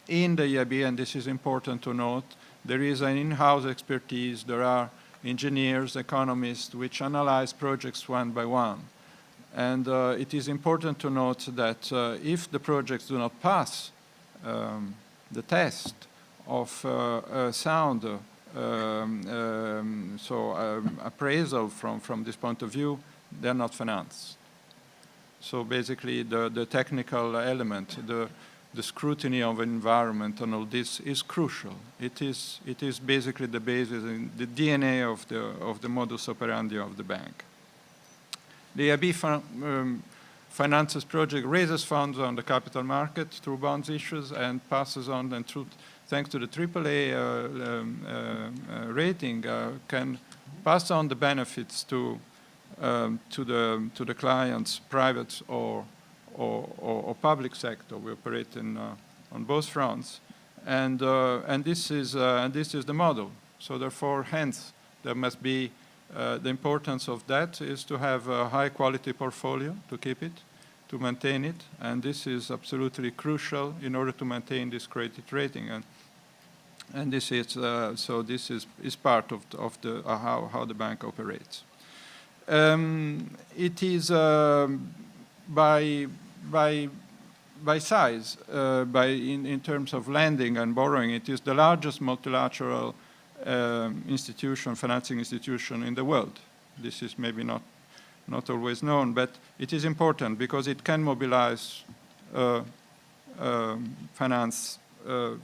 in the EIB, and this is important to note, there is an in-house expertise. There are engineers, economists, which analyze projects one by one. And it is important to note that if the projects do not pass the test of sound, appraisal from this point of view, they're not financed. So basically, the technical element, the scrutiny of environment and all this is crucial. It is basically the basis in the DNA of the modus operandi of the bank. The EIB finances project, raises funds on the capital market through bonds issues, and passes on, and thanks to the AAA rating, can pass on the benefits to the clients, private or public sector. We operate on both fronts, and this is the model. So therefore, hence, there must be the importance of that is to have a high quality portfolio, to keep it, to maintain it, and this is absolutely crucial in order to maintain this credit rating. And this is so this is part of the how the bank operates. It is by size, in terms of lending and borrowing, it is the largest multilateral financing institution in the world. This is maybe not always known, but it is important because it can mobilize finance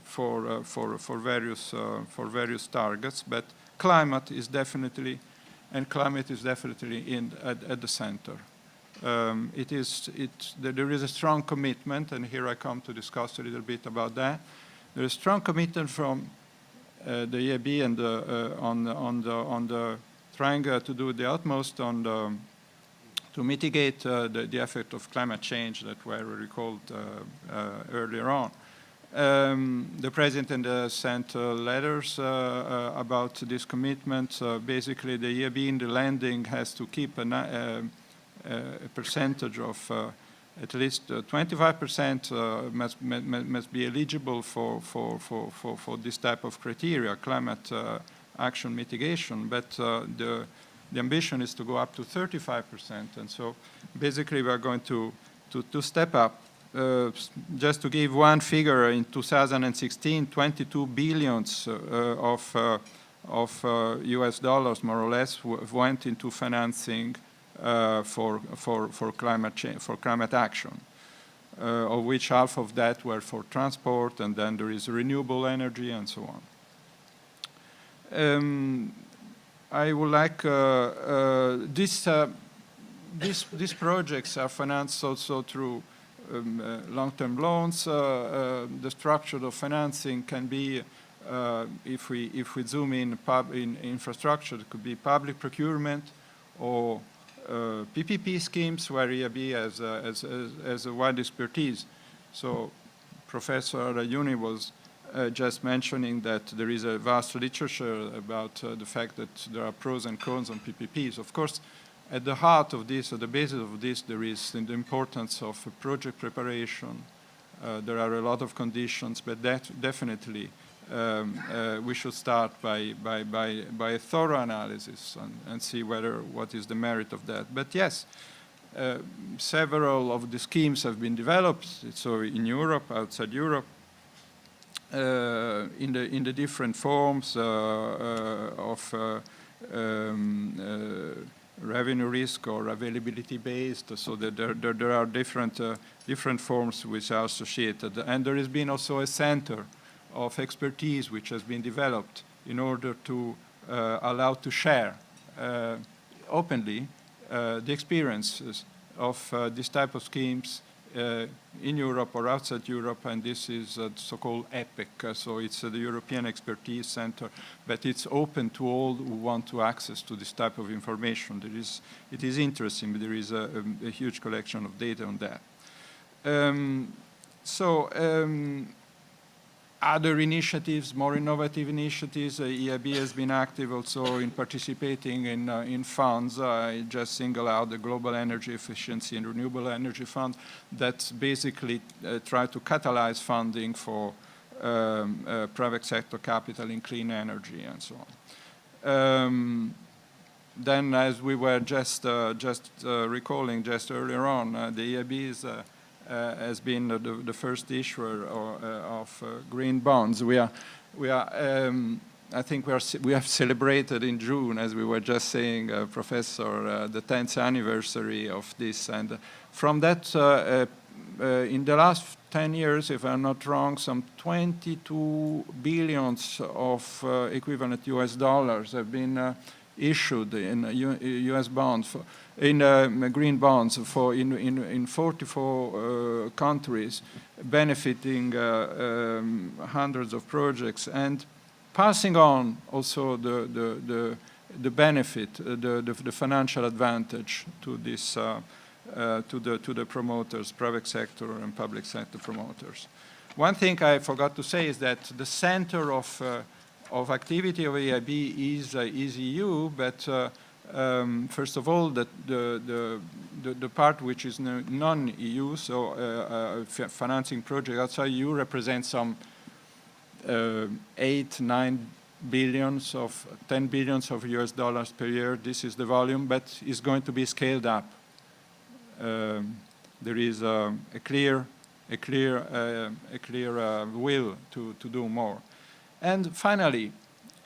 for various targets. But climate is definitely at the center. There is a strong commitment, and here I come to discuss a little bit about that. There is a strong commitment from the EIB and on the trying to do the utmost to mitigate the effect of climate change that were recalled earlier on. The President sent letters about this commitment. Basically, the EIB in the lending has to keep a percentage of at least 25% must be eligible for this type of criteria, climate action mitigation. But the ambition is to go up to 35%, and so basically we are going to step up. Just to give one figure, in 2016, 22 billions of US dollars, more or less, went into financing for climate change, for climate action, of which half of that were for transport, and then there is renewable energy and so on. I would like these projects are financed also through long-term loans. The structure of financing can be, if we zoom in infrastructure, it could be public procurement or PPP schemes where EIB has a wide expertise. So Professor Aynaoui was just mentioning that there is a vast literature about the fact that there are pros and cons on PPPs. Of course, at the heart of this, at the basis of this, there is the importance of project preparation. There are a lot of conditions, but that definitely we should start by a thorough analysis and see what is the merit of that. But yes, several of the schemes have been developed, so in Europe, outside Europe, in the different forms of revenue risk or availability based, so that there are different forms which are associated. And there has been also a center of expertise which has been developed in order to allow to share openly the experiences of this type of schemes in Europe or outside Europe, and this is so-called EPIC, so it's the European Expertise Center, but it's open to all who want to access to this type of information. It is interesting, but there is a huge collection of data on that. Other initiatives, more innovative initiatives, EIB has been active also in participating in funds. I just single out the Global Energy Efficiency and Renewable Energy Fund that basically try to catalyze funding for private sector capital in clean energy and so on. Then, as we were just recalling just earlier on, the EIB has been the first issuer of green bonds. I think we have celebrated in June, as we were just saying, Professor, the 10th anniversary of this. And from that, in the last 10 years, if I'm not wrong, some 22 billions of equivalent US dollars have been issued in US bonds, in green bonds in 44 countries, benefiting hundreds of projects and passing on also the benefit, the financial advantage to this to the promoters, private sector and public sector promoters. One thing I forgot to say is that the center of activity of EIB is EU, but first of all, the part which is non-EU, so financing projects outside EU, represents some 8-9 billions of 10 billions of US dollars per year. This is the volume, but is going to be scaled up. There is a clear will to do more. And finally,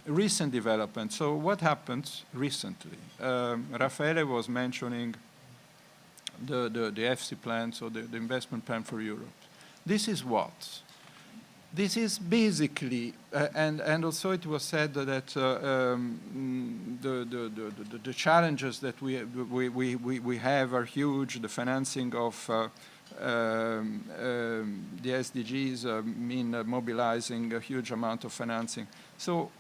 recent development. So what happened recently? Raffaele was mentioning the EFSI plan, so the investment plan for Europe. This is what? This is basically, and also it was said that the challenges that we have are huge. The financing of the SDGs mean mobilizing a huge amount of financing. So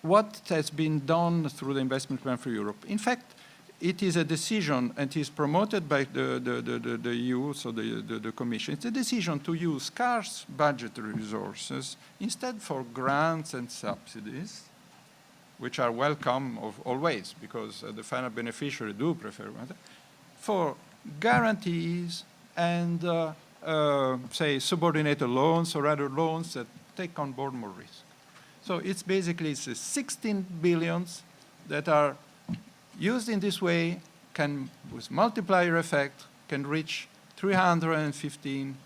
what has been done through the investment plan for Europe? In fact, it is a decision, and it is promoted by the EU, so the Commission. It's a decision to use scarce budgetary resources instead for grants and subsidies, which are welcome always, because the final beneficiary do prefer, for guarantees and, say, subordinated loans or other loans that take on board more risk. So it's basically 16 billions that are used in this way, can, with multiplier effect, can reach 315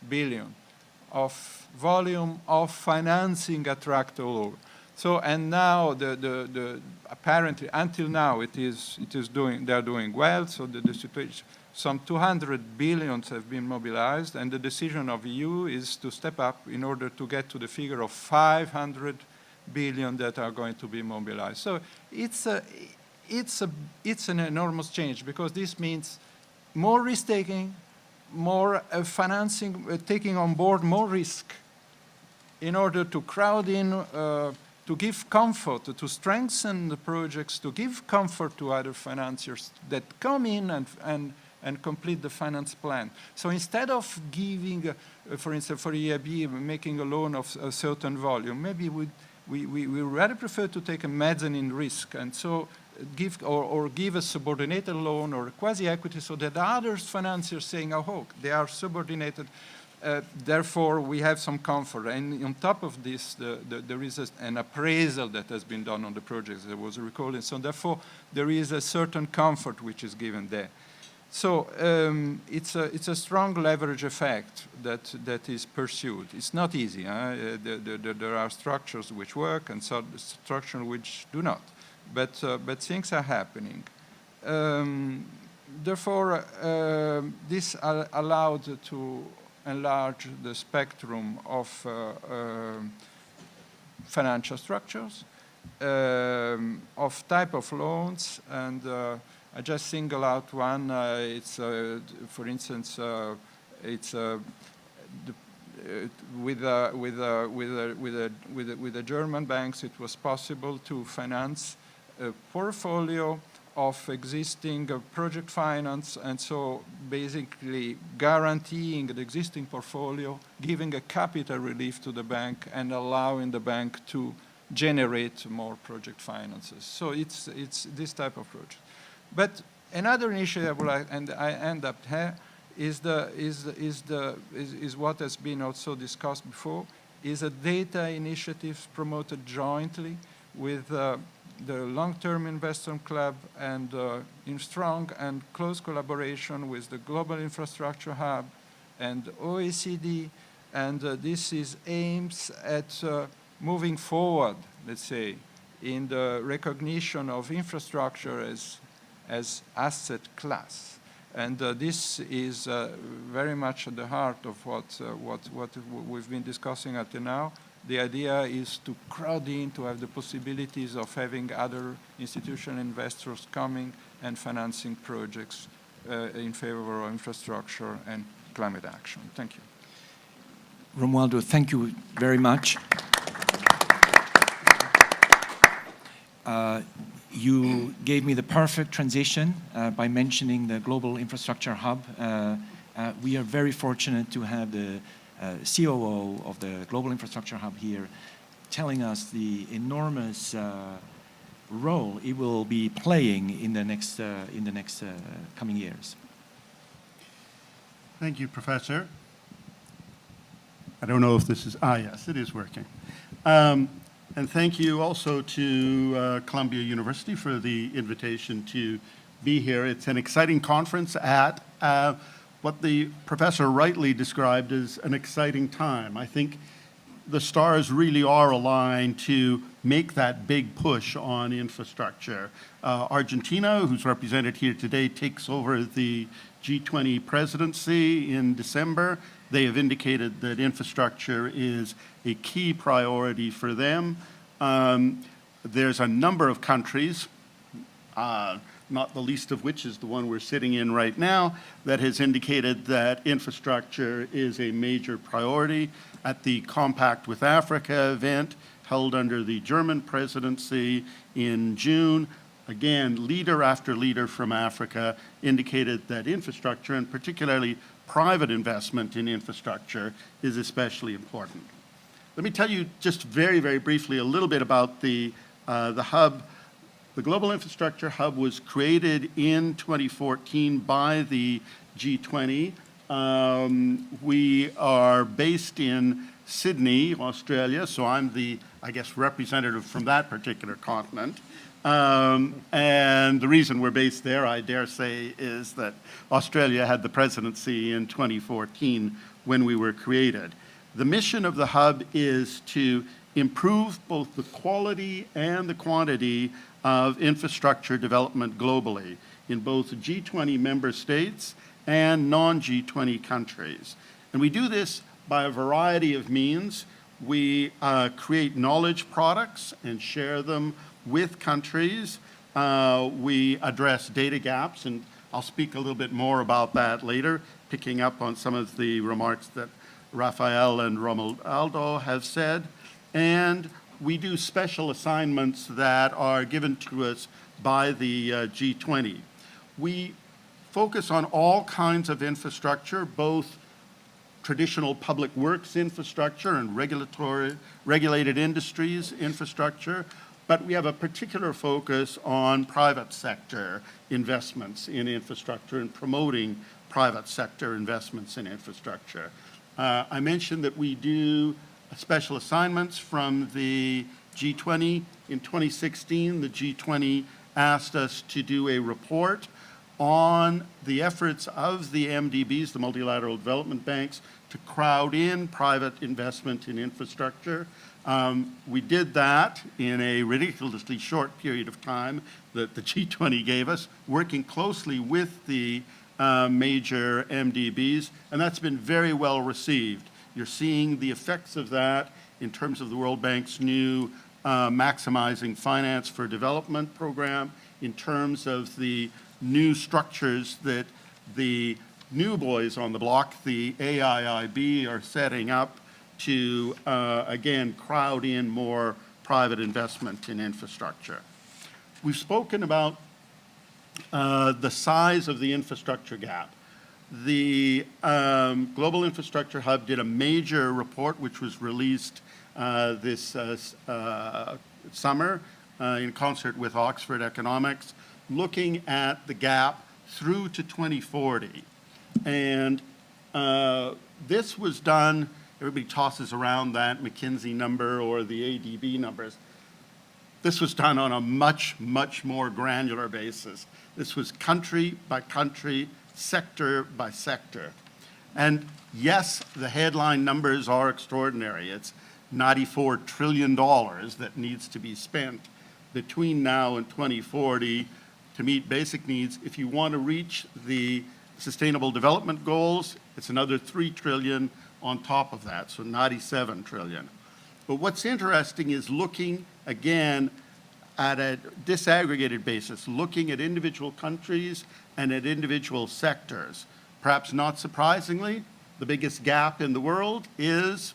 billion of volume of financing attract all over. So, and now apparently until now they are doing well. So the situation, some 200 billions have been mobilized, and the decision of EU is to step up in order to get to the figure of 500 billion that are going to be mobilized. So it's an enormous change, because this means more risk-taking, more financing, taking on board more risk in order to crowd in, to give comfort, to strengthen the projects, to give comfort to other financiers that come in and complete the finance plan. So instead of giving, for instance, for EIB, making a loan of a certain volume, maybe we rather prefer to take a mezzanine risk, and so give or give a subordinated loan or quasi-equity, so that other financiers saying, oh, they are subordinated, therefore we have some comfort. And on top of this, there is an appraisal that has been done on the projects that was recalled, and so therefore there is a certain comfort which is given there. So it's a strong leverage effect that is pursued. It's not easy. There are structures which work and structures which do not. But things are happening. Therefore, this allowed to enlarge the spectrum of financial structures, of type of loans, and I just single out one. It's, for instance, it's with the German banks, it was possible to finance a portfolio of existing project finance, and so basically guaranteeing the existing portfolio, giving a capital relief to the bank, and allowing the bank to generate more project finances. So it's this type of project. But another initiative, and I end up here, is what has been also discussed before, is a data initiative promoted jointly with the Long-Term Investment Club and in strong and close collaboration with the Global Infrastructure Hub and OECD, and this aims at moving forward, let's say, in the recognition of infrastructure as asset class. And this is very much at the heart of what we've been discussing until now. The idea is to crowd in, to have the possibilities of having other institutional investors coming and financing projects in favor of infrastructure and climate action. Thank you. Romualdo, thank you very much. You gave me the perfect transition by mentioning the Global Infrastructure Hub. We are very fortunate to have the COO of the Global Infrastructure Hub here telling us the enormous role it will be playing in the next coming years. Thank you, Professor. I don't know if this is, yes, it is working. And thank you also to Columbia University for the invitation to be here. It's an exciting conference at what the professor rightly described as an exciting time. I think the stars really are aligned to make that big push on infrastructure. Argentina, who's represented here today, takes over the G20 presidency in December. They have indicated that infrastructure is a key priority for them. There's a number of countries, not the least of which is the one we're sitting in right now, that has indicated that infrastructure is a major priority. At the Compact with Africa event held under the German presidency in June, again, leader after leader from Africa indicated that infrastructure, and particularly private investment in infrastructure, is especially important. Let me tell you just very, very briefly a little bit about the hub. The Global Infrastructure Hub was created in 2014 by the G20. We are based in Sydney, Australia, so I'm the, I guess, representative from that particular continent. And the reason we're based there, I dare say, is that Australia had the presidency in 2014 when we were created. The mission of the hub is to improve both the quality and the quantity of infrastructure development globally in both G20 member states and non-G20 countries. And we do this by a variety of means. We create knowledge products and share them with countries. We address data gaps, and I'll speak a little bit more about that later, picking up on some of the remarks that Raffaele and Romualdo have said. And we do special assignments that are given to us by the G20. We focus on all kinds of infrastructure, both traditional public works infrastructure and regulated industries infrastructure, but we have a particular focus on private sector investments in infrastructure and promoting private sector investments in infrastructure. I mentioned that we do special assignments from the G20. In 2016, the G20 asked us to do a report on the efforts of the MDBs, the multilateral development banks, to crowd in private investment in infrastructure. We did that in a ridiculously short period of time that the G20 gave us, working closely with the major MDBs, and that's been very well received. You're seeing the effects of that in terms of the World Bank's new Maximizing Finance for Development program, in terms of the new structures that the new boys on the block, the AIIB, are setting up to, again, crowd in more private investment in infrastructure. We've spoken about the size of the infrastructure gap. The Global Infrastructure Hub did a major report which was released this summer in concert with Oxford Economics, looking at the gap through to 2040. And this was done, everybody tosses around that McKinsey number or the ADB numbers. This was done on a much, much more granular basis. This was country by country, sector by sector. And yes, the headline numbers are extraordinary. It's $94 trillion that needs to be spent between now and 2040 to meet basic needs. If you want to reach the Sustainable Development Goals, it's another $3 trillion on top of that, so $97 trillion. But what's interesting is looking, again, at a disaggregated basis, looking at individual countries and at individual sectors. Perhaps not surprisingly, the biggest gap in the world is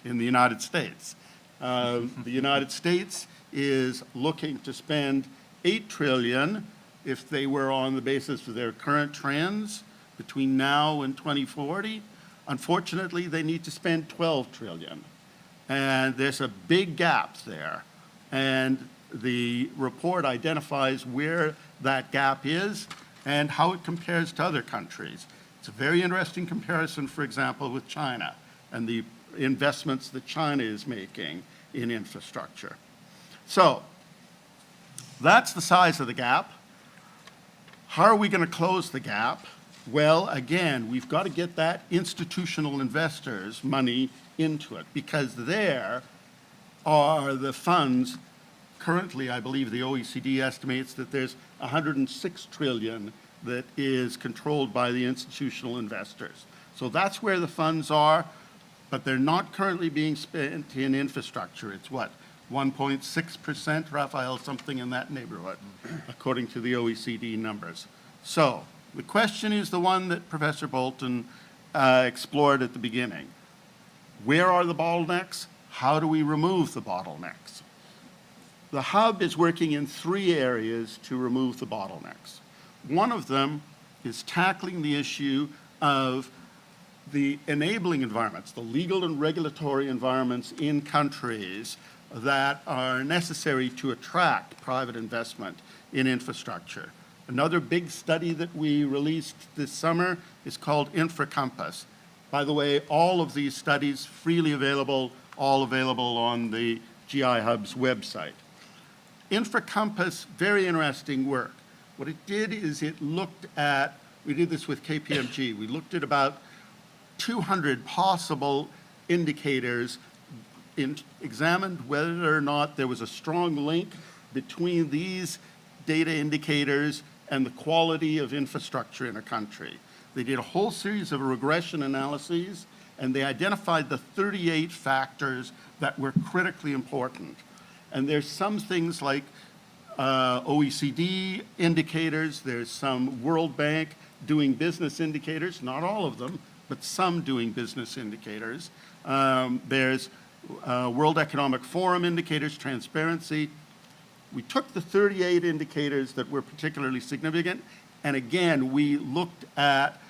in the United States. The United States is looking to spend $8 trillion if they were on the basis of their current trends between now and 2040. Unfortunately, they need to spend $12 trillion. And there's a big gap there. And the report identifies where that gap is and how it compares to other countries. It's a very interesting comparison, for example, with China and the investments that China is making in infrastructure. So that's the size of the gap. How are we going to close the gap? Well, again, we've got to get that institutional investors' money into it, because there are the funds. Currently, I believe the OECD estimates that there's $106 trillion that is controlled by the institutional investors. So that's where the funds are, but they're not currently being spent in infrastructure. It's what, 1.6%, Raffaele, something in that neighborhood, according to the OECD numbers. So the question is the one that Professor Bolton explored at the beginning. Where are the bottlenecks? How do we remove the bottlenecks? The hub is working in 3 areas to remove the bottlenecks. One of them is tackling the issue of the enabling environments, the legal and regulatory environments in countries that are necessary to attract private investment in infrastructure. Another big study that we released this summer is called InfraCompass. By the way, all of these studies freely available, all available on the GI Hub's website. InfraCompass, very interesting work. What it did is it looked at, we did this with KPMG, we looked at about 200 possible indicators, examined whether or not there was a strong link between these data indicators and the quality of infrastructure in a country. They did a whole series of regression analyses, and they identified the 38 factors that were critically important. And there's some things like OECD indicators, there's some World Bank doing business indicators, not all of them, but some doing business indicators. There's World Economic Forum indicators, transparency. We took the 38 indicators that were particularly significant, and again, we looked at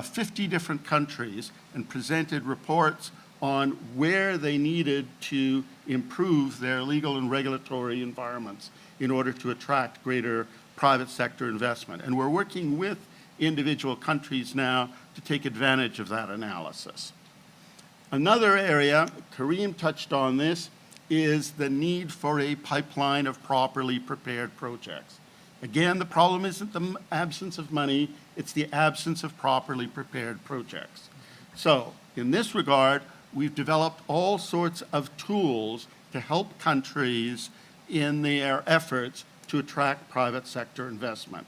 50 different countries and presented reports on where they needed to improve their legal and regulatory environments in order to attract greater private sector investment. And we're working with individual countries now to take advantage of that analysis. Another area, Karim touched on this, is the need for a pipeline of properly prepared projects. Again, the problem isn't the absence of money, it's the absence of properly prepared projects. So, in this regard, we've developed all sorts of tools to help countries in their efforts to attract private sector investment.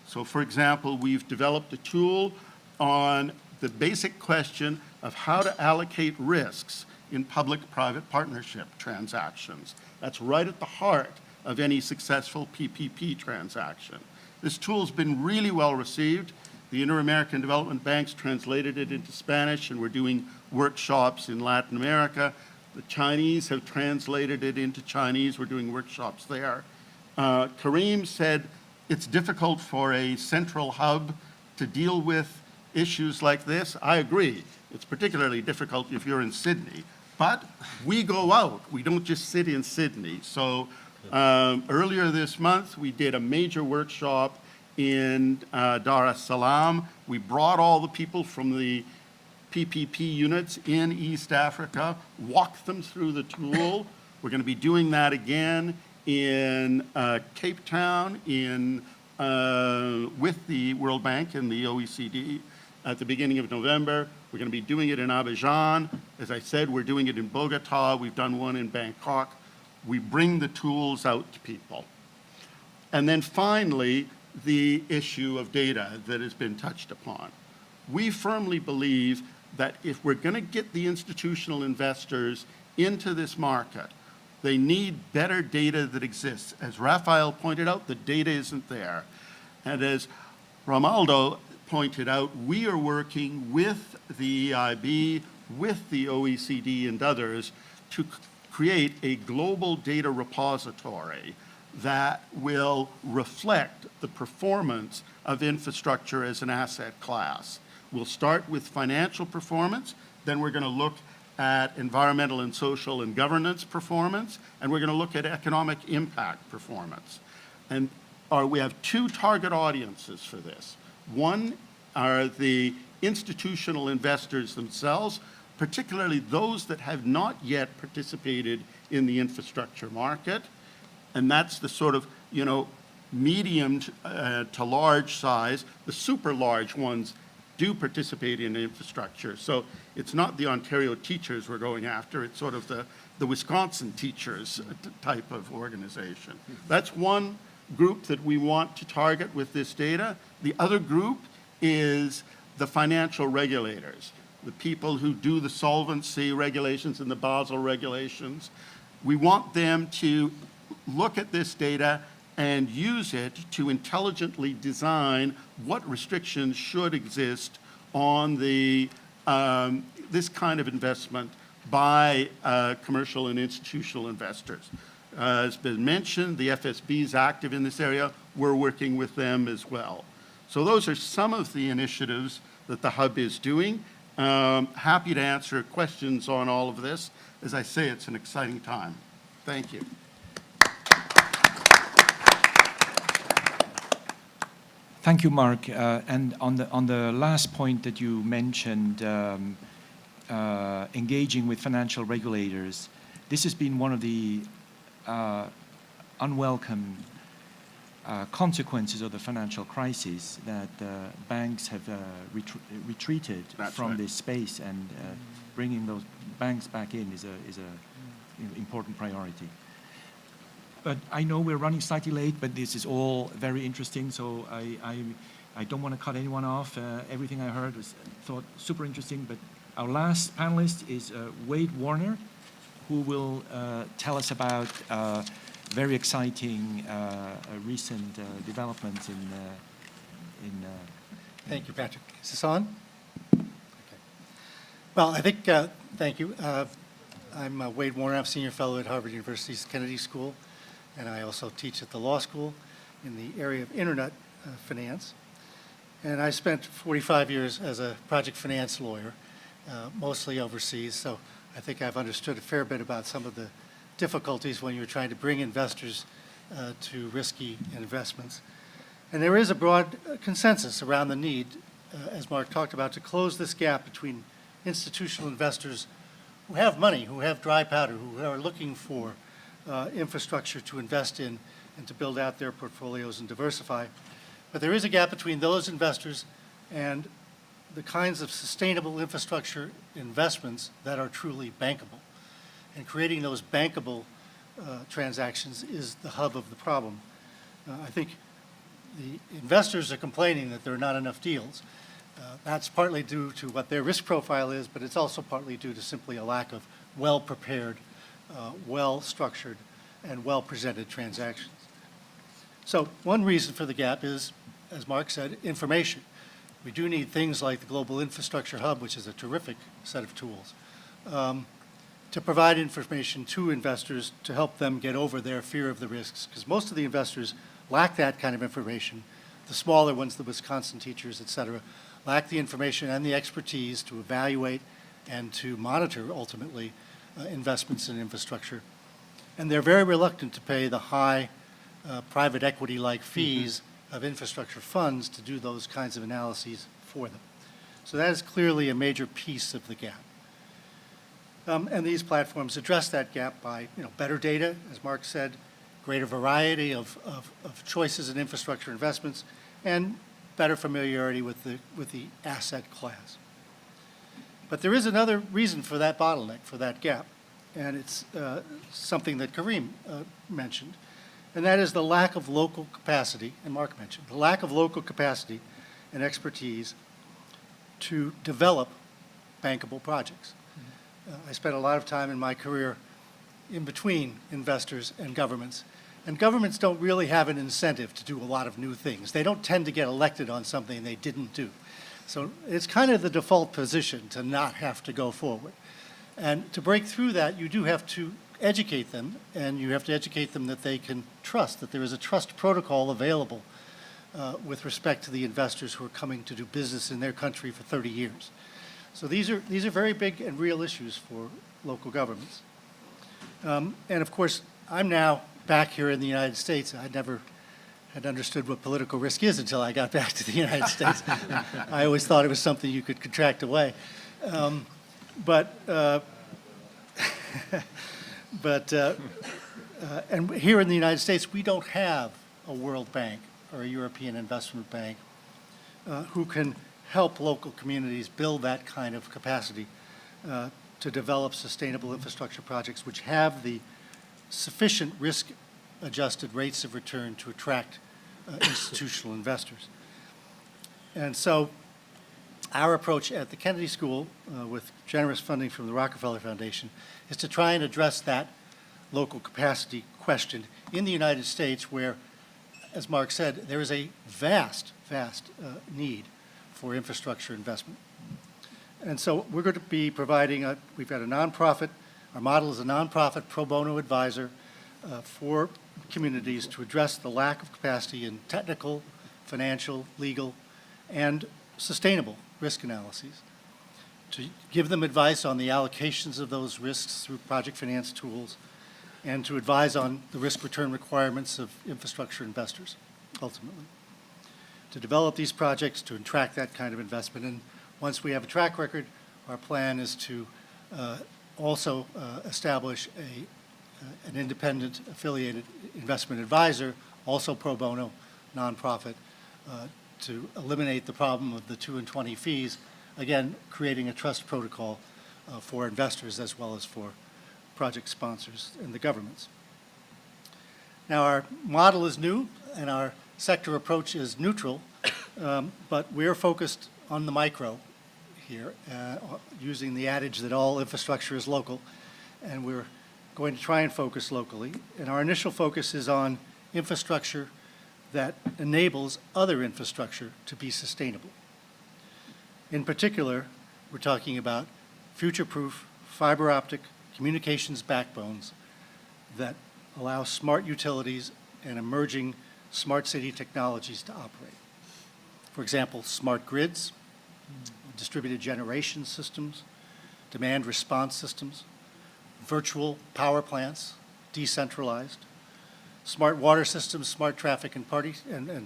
So, for example, we've developed a tool on the basic question of how to allocate risks in public-private partnership transactions. That's right at the heart of any successful PPP transaction. This tool's been really well received. The Inter-American Development Bank's translated it into Spanish, and we're doing workshops in Latin America. The Chinese have translated it into Chinese. We're doing workshops there. Karim said it's difficult for a central hub to deal with issues like this. I agree. It's particularly difficult if you're in Sydney. But we go out. We don't just sit in Sydney. So earlier this month, we did a major workshop in Dar es Salaam. We brought all the people from the PPP units in East Africa, walked them through the tool. We're going to be doing that again in Cape Town with the World Bank and the OECD at the beginning of November. We're going to be doing it in Abidjan. As I said, we're doing it in Bogota. We've done one in Bangkok. We bring the tools out to people. And then finally, the issue of data that has been touched upon. We firmly believe that if we're going to get the institutional investors into this market, they need better data that exists. As Raffaele pointed out, the data isn't there. And as Romualdo pointed out, we are working with the EIB, with the OECD and others to create a global data repository that will reflect the performance of infrastructure as an asset class. We'll start with financial performance, then we're going to look at environmental and social and governance performance, and we're going to look at economic impact performance. And we have two target audiences for this. One are the institutional investors themselves, particularly those that have not yet participated in the infrastructure market. And that's the sort of, medium to large size. The super large ones do participate in infrastructure. So it's not the Ontario teachers we're going after, it's sort of the Wisconsin teachers type of organization. That's one group that we want to target with this data. The other group is the financial regulators, the people who do the solvency regulations and the Basel regulations. We want them to look at this data and use it to intelligently design what restrictions should exist on the, this kind of investment by commercial and institutional investors. As been mentioned, the FSB is active in this area. We're working with them as well. So those are some of the initiatives that the Hub is doing. Happy to answer questions on all of this. As I say, it's an exciting time. Thank you. Thank you, Mark. And on the last point that you mentioned, engaging with financial regulators, this has been one of the unwelcome consequences of the financial crisis, that banks have retreated from this space, and bringing those banks back in is an important priority. But I know we're running slightly late, but this is all very interesting, so I don't want to cut anyone off. Everything I heard was thought super interesting, but our last panelist is Waide Warner, who will tell us about very exciting recent developments in Thank you, Patrick. Is this on? Okay. Well, I think, thank you. I'm Waide Warner. I'm Senior Fellow at Harvard University's Kennedy School, and I also teach at the law school in the area of internet finance. And I spent 45 years as a project finance lawyer, mostly overseas, so I think I've understood a fair bit about some of the difficulties when you're trying to bring investors to risky investments. And there is a broad consensus around the need, as Mark talked about, to close this gap between institutional investors who have money, who have dry powder, who are looking for infrastructure to invest in and to build out their portfolios and diversify. But there is a gap between those investors and the kinds of sustainable infrastructure investments that are truly bankable. And creating those bankable transactions is the hub of the problem. I think the investors are complaining that there are not enough deals. That's partly due to what their risk profile is, but it's also partly due to simply a lack of well-prepared, well-structured, and well-presented transactions. So one reason for the gap is, as Mark said, information. We do need things like the Global Infrastructure Hub, which is a terrific set of tools, to provide information to investors to help them get over their fear of the risks, because most of the investors lack that kind of information. The smaller ones, the Wisconsin teachers, et cetera, lack the information and the expertise to evaluate and to monitor, ultimately, investments in infrastructure. And they're very reluctant to pay the high private equity-like fees of infrastructure funds to do those kinds of analyses for them. So that is clearly a major piece of the gap. And these platforms address that gap by better data, as Mark said, greater variety of choices in infrastructure investments, and better familiarity with the asset class. But there is another reason for that bottleneck, for that gap, and it's something that Karim mentioned, and that is the lack of local capacity, and Mark mentioned, the lack of local capacity and expertise to develop bankable projects. I spent a lot of time in my career in between investors and governments don't really have an incentive to do a lot of new things. They don't tend to get elected on something they didn't do. So it's kind of the default position to not have to go forward. And to break through that, you do have to educate them, and you have to educate them that they can trust, that there is a trust protocol available with respect to the investors who are coming to do business in their country for 30 years. So these are very big and real issues for local governments. And of course, I'm now back here in the United States. I never had understood what political risk is until I got back to the United States. I always thought it was something you could contract away. And here in the United States, we don't have a World Bank or a European Investment Bank who can help local communities build that kind of capacity to develop sustainable infrastructure projects which have the sufficient risk-adjusted rates of return to attract institutional investors. And so our approach at the Kennedy School, with generous funding from the Rockefeller Foundation, is to try and address that local capacity question in the United States where, as Mark said, there is a vast need for infrastructure investment. And so we're going to be providing, we've got a nonprofit, our model is a nonprofit pro bono advisor for communities to address the lack of capacity in technical, financial, legal, and sustainable risk analyses, to give them advice on the allocations of those risks through project finance tools, and to advise on the risk return requirements of infrastructure investors, ultimately. To develop these projects, to attract that kind of investment. And once we have a track record, our plan is to also establish an independent affiliated investment advisor, also pro bono, nonprofit, to eliminate the problem of the 2 and 20 fees, again, creating a trust protocol for investors as well as for project sponsors and the governments. Now, our model is new and our sector approach is neutral, but we're focused on the micro here, using the adage that all infrastructure is local, and we're going to try and focus locally. And our initial focus is on infrastructure that enables other infrastructure to be sustainable. In particular, we're talking about future-proof fiber optic communications backbones that allow smart utilities and emerging smart city technologies to operate. For example, smart grids, distributed generation systems, demand response systems, virtual power plants, decentralized, smart water systems, smart traffic and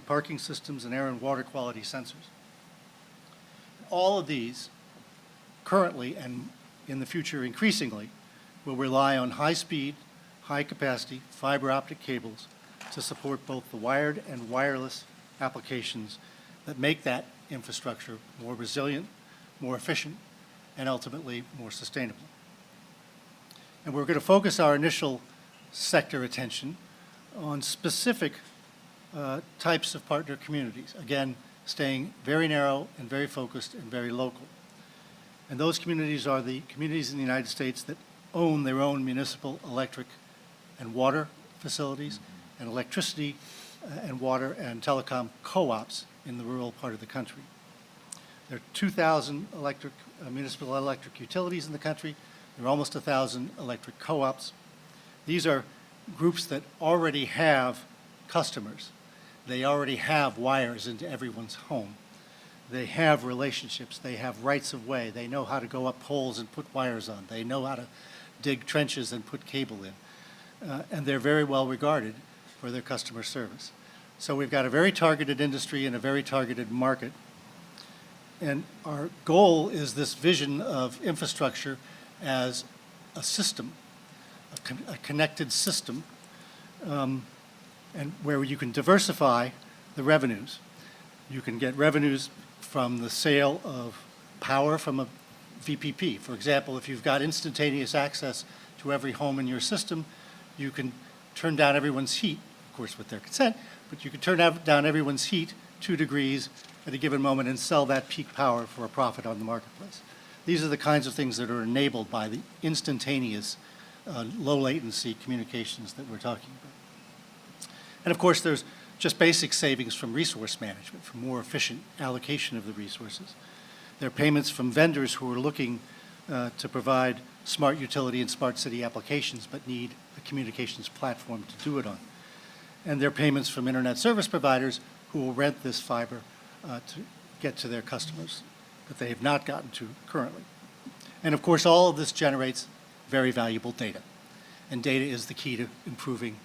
parking systems, and air and water quality sensors. All of these currently and in the future increasingly will rely on high-speed, high-capacity fiber optic cables to support both the wired and wireless applications that make that infrastructure more resilient, more efficient, and ultimately more sustainable. And we're going to focus our initial sector attention on specific types of partner communities, again, staying very narrow and very focused and very local. And those communities are the communities in the United States that own their own municipal electric and water facilities and electricity and water and telecom co-ops in the rural part of the country. There are 2,000 municipal electric utilities in the country. There are almost 1,000 electric co-ops. These are groups that already have customers. They already have wires into everyone's home. They have relationships. They have rights of way. They know how to go up poles and put wires on. They know how to dig trenches and put cable in. And they're very well regarded for their customer service. So we've got a very targeted industry and a very targeted market. And our goal is this vision of infrastructure as a system, a connected system, and where you can diversify the revenues. You can get revenues from the sale of power from a VPP. For example, if you've got instantaneous access to every home in your system, you can turn down everyone's heat, of course with their consent, but you can turn down everyone's heat 2 degrees at a given moment and sell that peak power for a profit on the marketplace. These are the kinds of things that are enabled by the instantaneous, low latency communications that we're talking about. And of course, there's just basic savings from resource management, from more efficient allocation of the resources. There are payments from vendors who are looking to provide smart utility and smart city applications, but need a communications platform to do it on. And there are payments from internet service providers who will rent this fiber to get to their customers that they have not gotten to currently. And of course, all of this generates very valuable data. And data is the key to improving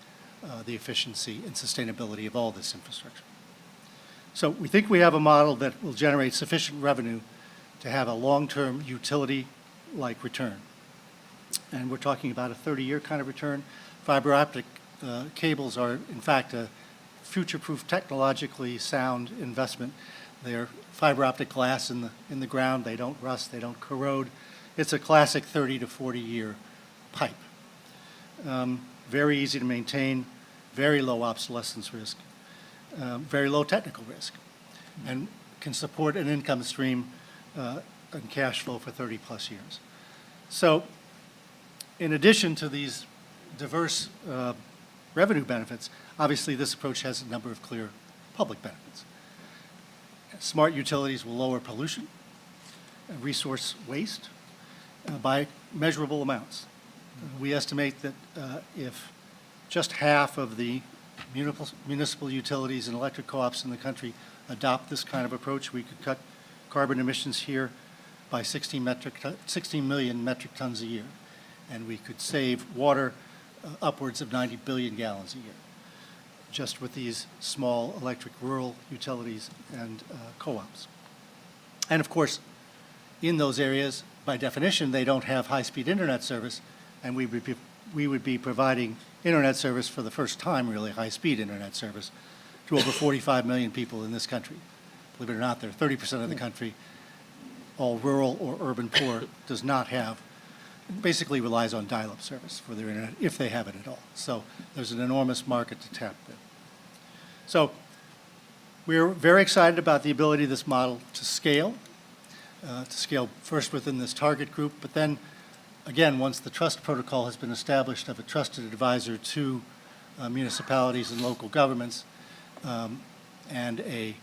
the efficiency and sustainability of all this infrastructure. So we think we have a model that will generate sufficient revenue to have a long-term utility-like return. And we're talking about a 30-year kind of return. Fiber optic cables are, in fact, a future-proof, technologically sound investment. They're fiber optic glass in the ground. They don't rust. They don't corrode. It's a classic 30 to 40-year pipe. Very easy to maintain, very low obsolescence risk, very low technical risk, and can support an income stream and cash flow for 30-plus years. So in addition to these diverse revenue benefits, obviously this approach has a number of clear public benefits. Smart utilities will lower pollution and resource waste by measurable amounts. We estimate that if just half of the municipal utilities and electric co-ops in the country adopt this kind of approach, we could cut carbon emissions here by 16 million metric tons a year. And we could save water upwards of 90 billion gallons a year, just with these small electric rural utilities and co-ops. And of course, in those areas, by definition, they don't have high-speed internet service, and we would be providing internet service for the first time, really high-speed internet service, to over 45 million people in this country. Believe it or not, 30% of the country, all rural or urban poor, does not have, basically relies on dial-up service for their internet, if they have it at all. So there's an enormous market to tap there. So we're very excited about the ability of this model to scale first within this target group, but then, again, once the trust protocol has been established of a trusted advisor to municipalities and local governments, and an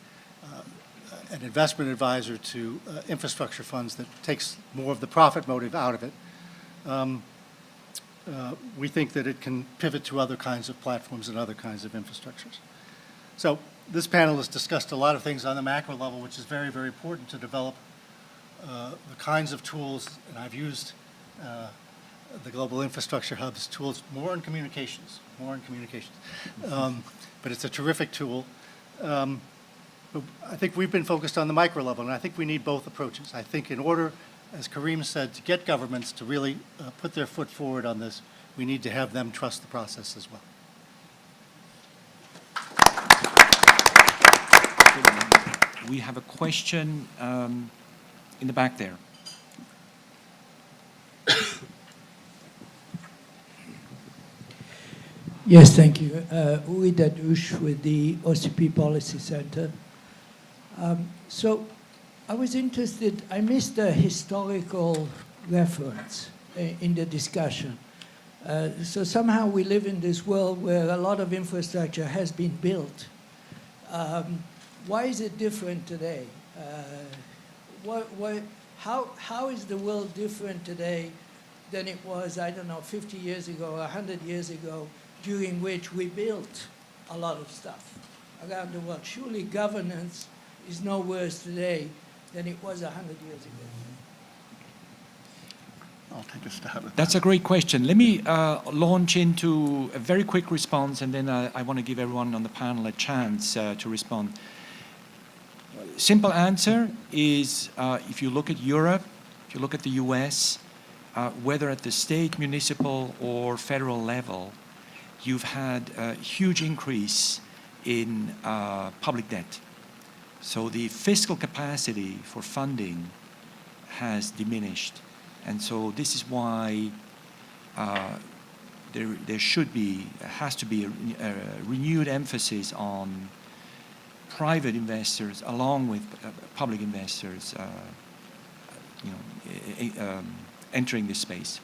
investment advisor to infrastructure funds that takes more of the profit motive out of it, we think that it can pivot to other kinds of platforms and other kinds of infrastructures. So this panel has discussed a lot of things on the macro level, which is very, very important to develop the kinds of tools, and I've used the Global Infrastructure Hub's tools more in communications. But it's a terrific tool. But I think we've been focused on the micro level, and I think we need both approaches. I think in order, as Karim said, to get governments to really put their foot forward on this, we need to have them trust the process as well. We have a question in the back there. Yes, thank you. Waide with the OCP Policy Center. So I was interested, I missed a historical reference in the discussion. So somehow we live in this world where a lot of infrastructure has been built. Why is it different today? How is the world different today than it was, I don't know, 50 years ago, 100 years ago, during which we built a lot of stuff around the world? Surely governance is no worse today than it was 100 years ago. I'll take a stab at that. That's a great question. Let me launch into a very quick response, and then I want to give everyone on the panel a chance to respond. Simple answer is, if you look at Europe, if you look at the US, whether at the state, municipal, or federal level, you've had a huge increase in public debt. So the fiscal capacity for funding has diminished. And so this is why there has to be a renewed emphasis on private investors along with public investors entering this space.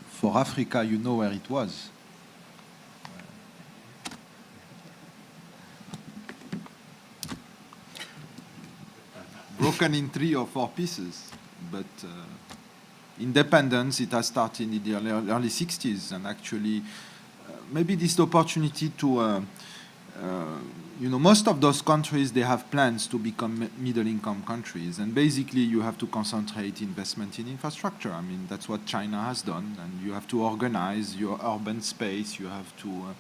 For Africa, you know where it was. Broken in 3 or 4 pieces, but independence, it has started in the early 60s, and actually maybe this opportunity to, most of those countries, they have plans to become middle-income countries, and basically you have to concentrate investment in infrastructure. I mean, that's what China has done, and you have to organize your urban space, you have to,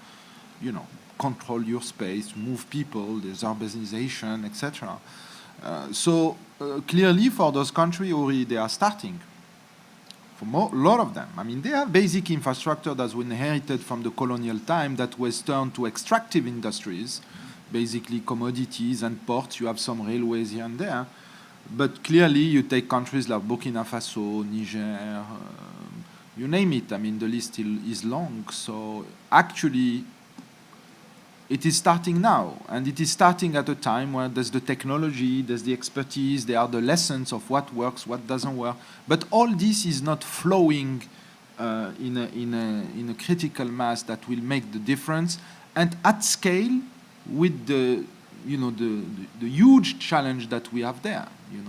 control your space, move people, there's urbanization, etc. So clearly for those countries, already they are starting. For a lot of them. I mean, they have basic infrastructure that was inherited from the colonial time that was turned to extractive industries, basically commodities and ports. You have some railways here and there. But clearly you take countries like Burkina Faso, Niger, you name it. I mean, the list is long. So actually, it is starting now, and it is starting at a time where there's the technology, there's the expertise, there are the lessons of what works, what doesn't work. But all this is not flowing in a critical mass that will make the difference, and at scale with the huge challenge that we have there.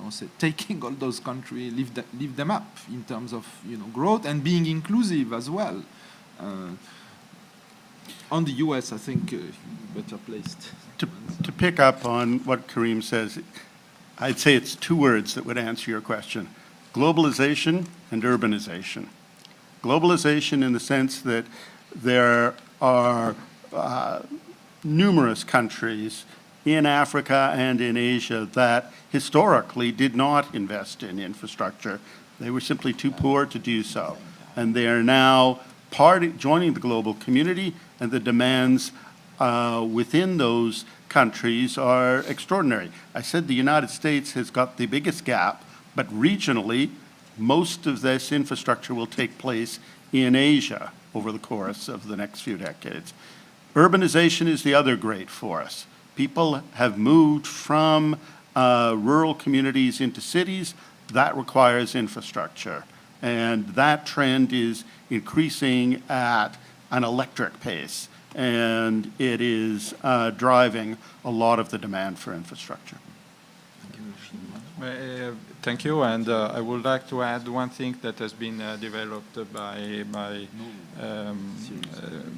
So taking all those countries, lift them up in terms of growth and being inclusive as well. On the US, I think better placed. To pick up on what Karim says, I'd say it's 2 words that would answer your question: globalization and urbanization. Globalization in the sense that there are numerous countries in Africa and in Asia that historically did not invest in infrastructure. They were simply too poor to do so. And they are now joining the global community, and the demands within those countries are extraordinary. I said the United States has got the biggest gap, but regionally, most of this infrastructure will take place in Asia over the course of the next few decades. Urbanization is the other great force. People have moved from rural communities into cities. That requires infrastructure. And that trend is increasing at an electric pace. And it is driving a lot of the demand for infrastructure. Thank you, and I would like to add one thing that has been developed by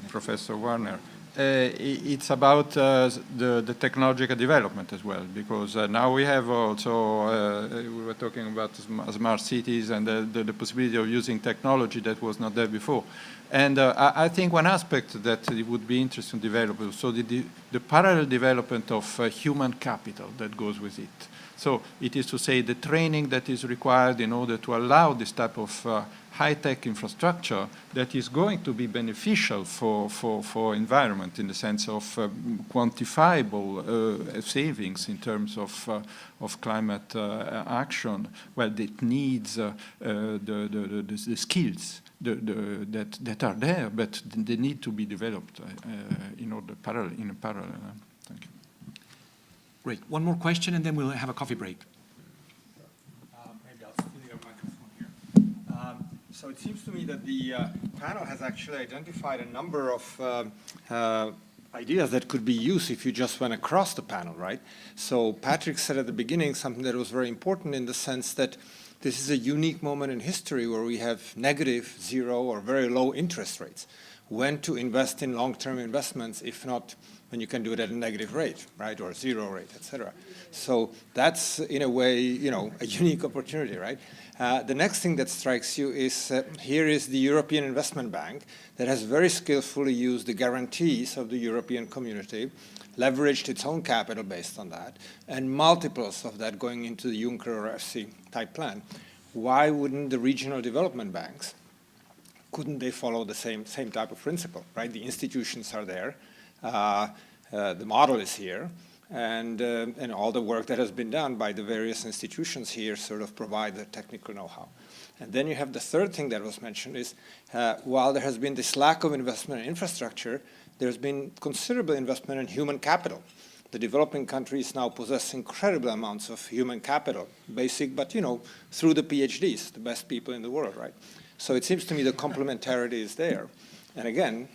Professor Werner. It's about the technological development as well, because now we have also, we were talking about smart cities and the possibility of using technology that was not there before. And I think one aspect that it would be interesting to develop, so the parallel development of human capital that goes with it. So it is to say the training that is required in order to allow this type of high-tech infrastructure that is going to be beneficial for environment in the sense of quantifiable savings in terms of climate action. Well, it needs the skills that are there, but they need to be developed in a parallel. Thank you. Great. One more question, and then we'll have a coffee break. Maybe I'll steal your microphone here. So it seems to me that the panel has actually identified a number of ideas that could be used if you just went across the panel, right? So Patrick said at the beginning something that was very important in the sense that this is a unique moment in history where we have negative, zero, or very low interest rates. When to invest in long-term investments, if not when you can do it at a negative rate, right, or zero rate, et cetera. So that's, in a way, you know, a unique opportunity, right? The next thing that strikes you is here is the European Investment Bank that has very skillfully used the guarantees of the European community, leveraged its own capital based on that, and multiples of that going into the Juncker or FC type plan. Why wouldn't the regional development banks, couldn't they follow the same type of principle, right? The institutions are there, the model is here, and all the work that has been done by the various institutions here sort of provide the technical know-how. And then you have the third thing that was mentioned is, while there has been this lack of investment in infrastructure, there's been considerable investment in human capital. The developing countries now possess incredible amounts of human capital, basic, but, you know, through the PhDs, the best people in the world, right? So it seems to me the complementarity is there. And again,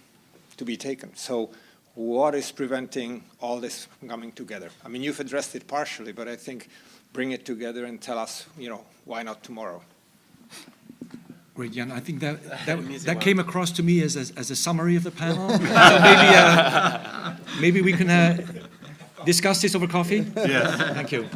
to be taken. So what is preventing all this from coming together? I mean, you've addressed it partially, but I think bring it together and tell us, you know, why not tomorrow? Great, Jan. I think that came across to me as a summary of the panel. So maybe we can discuss this over coffee? Yes. Thank you.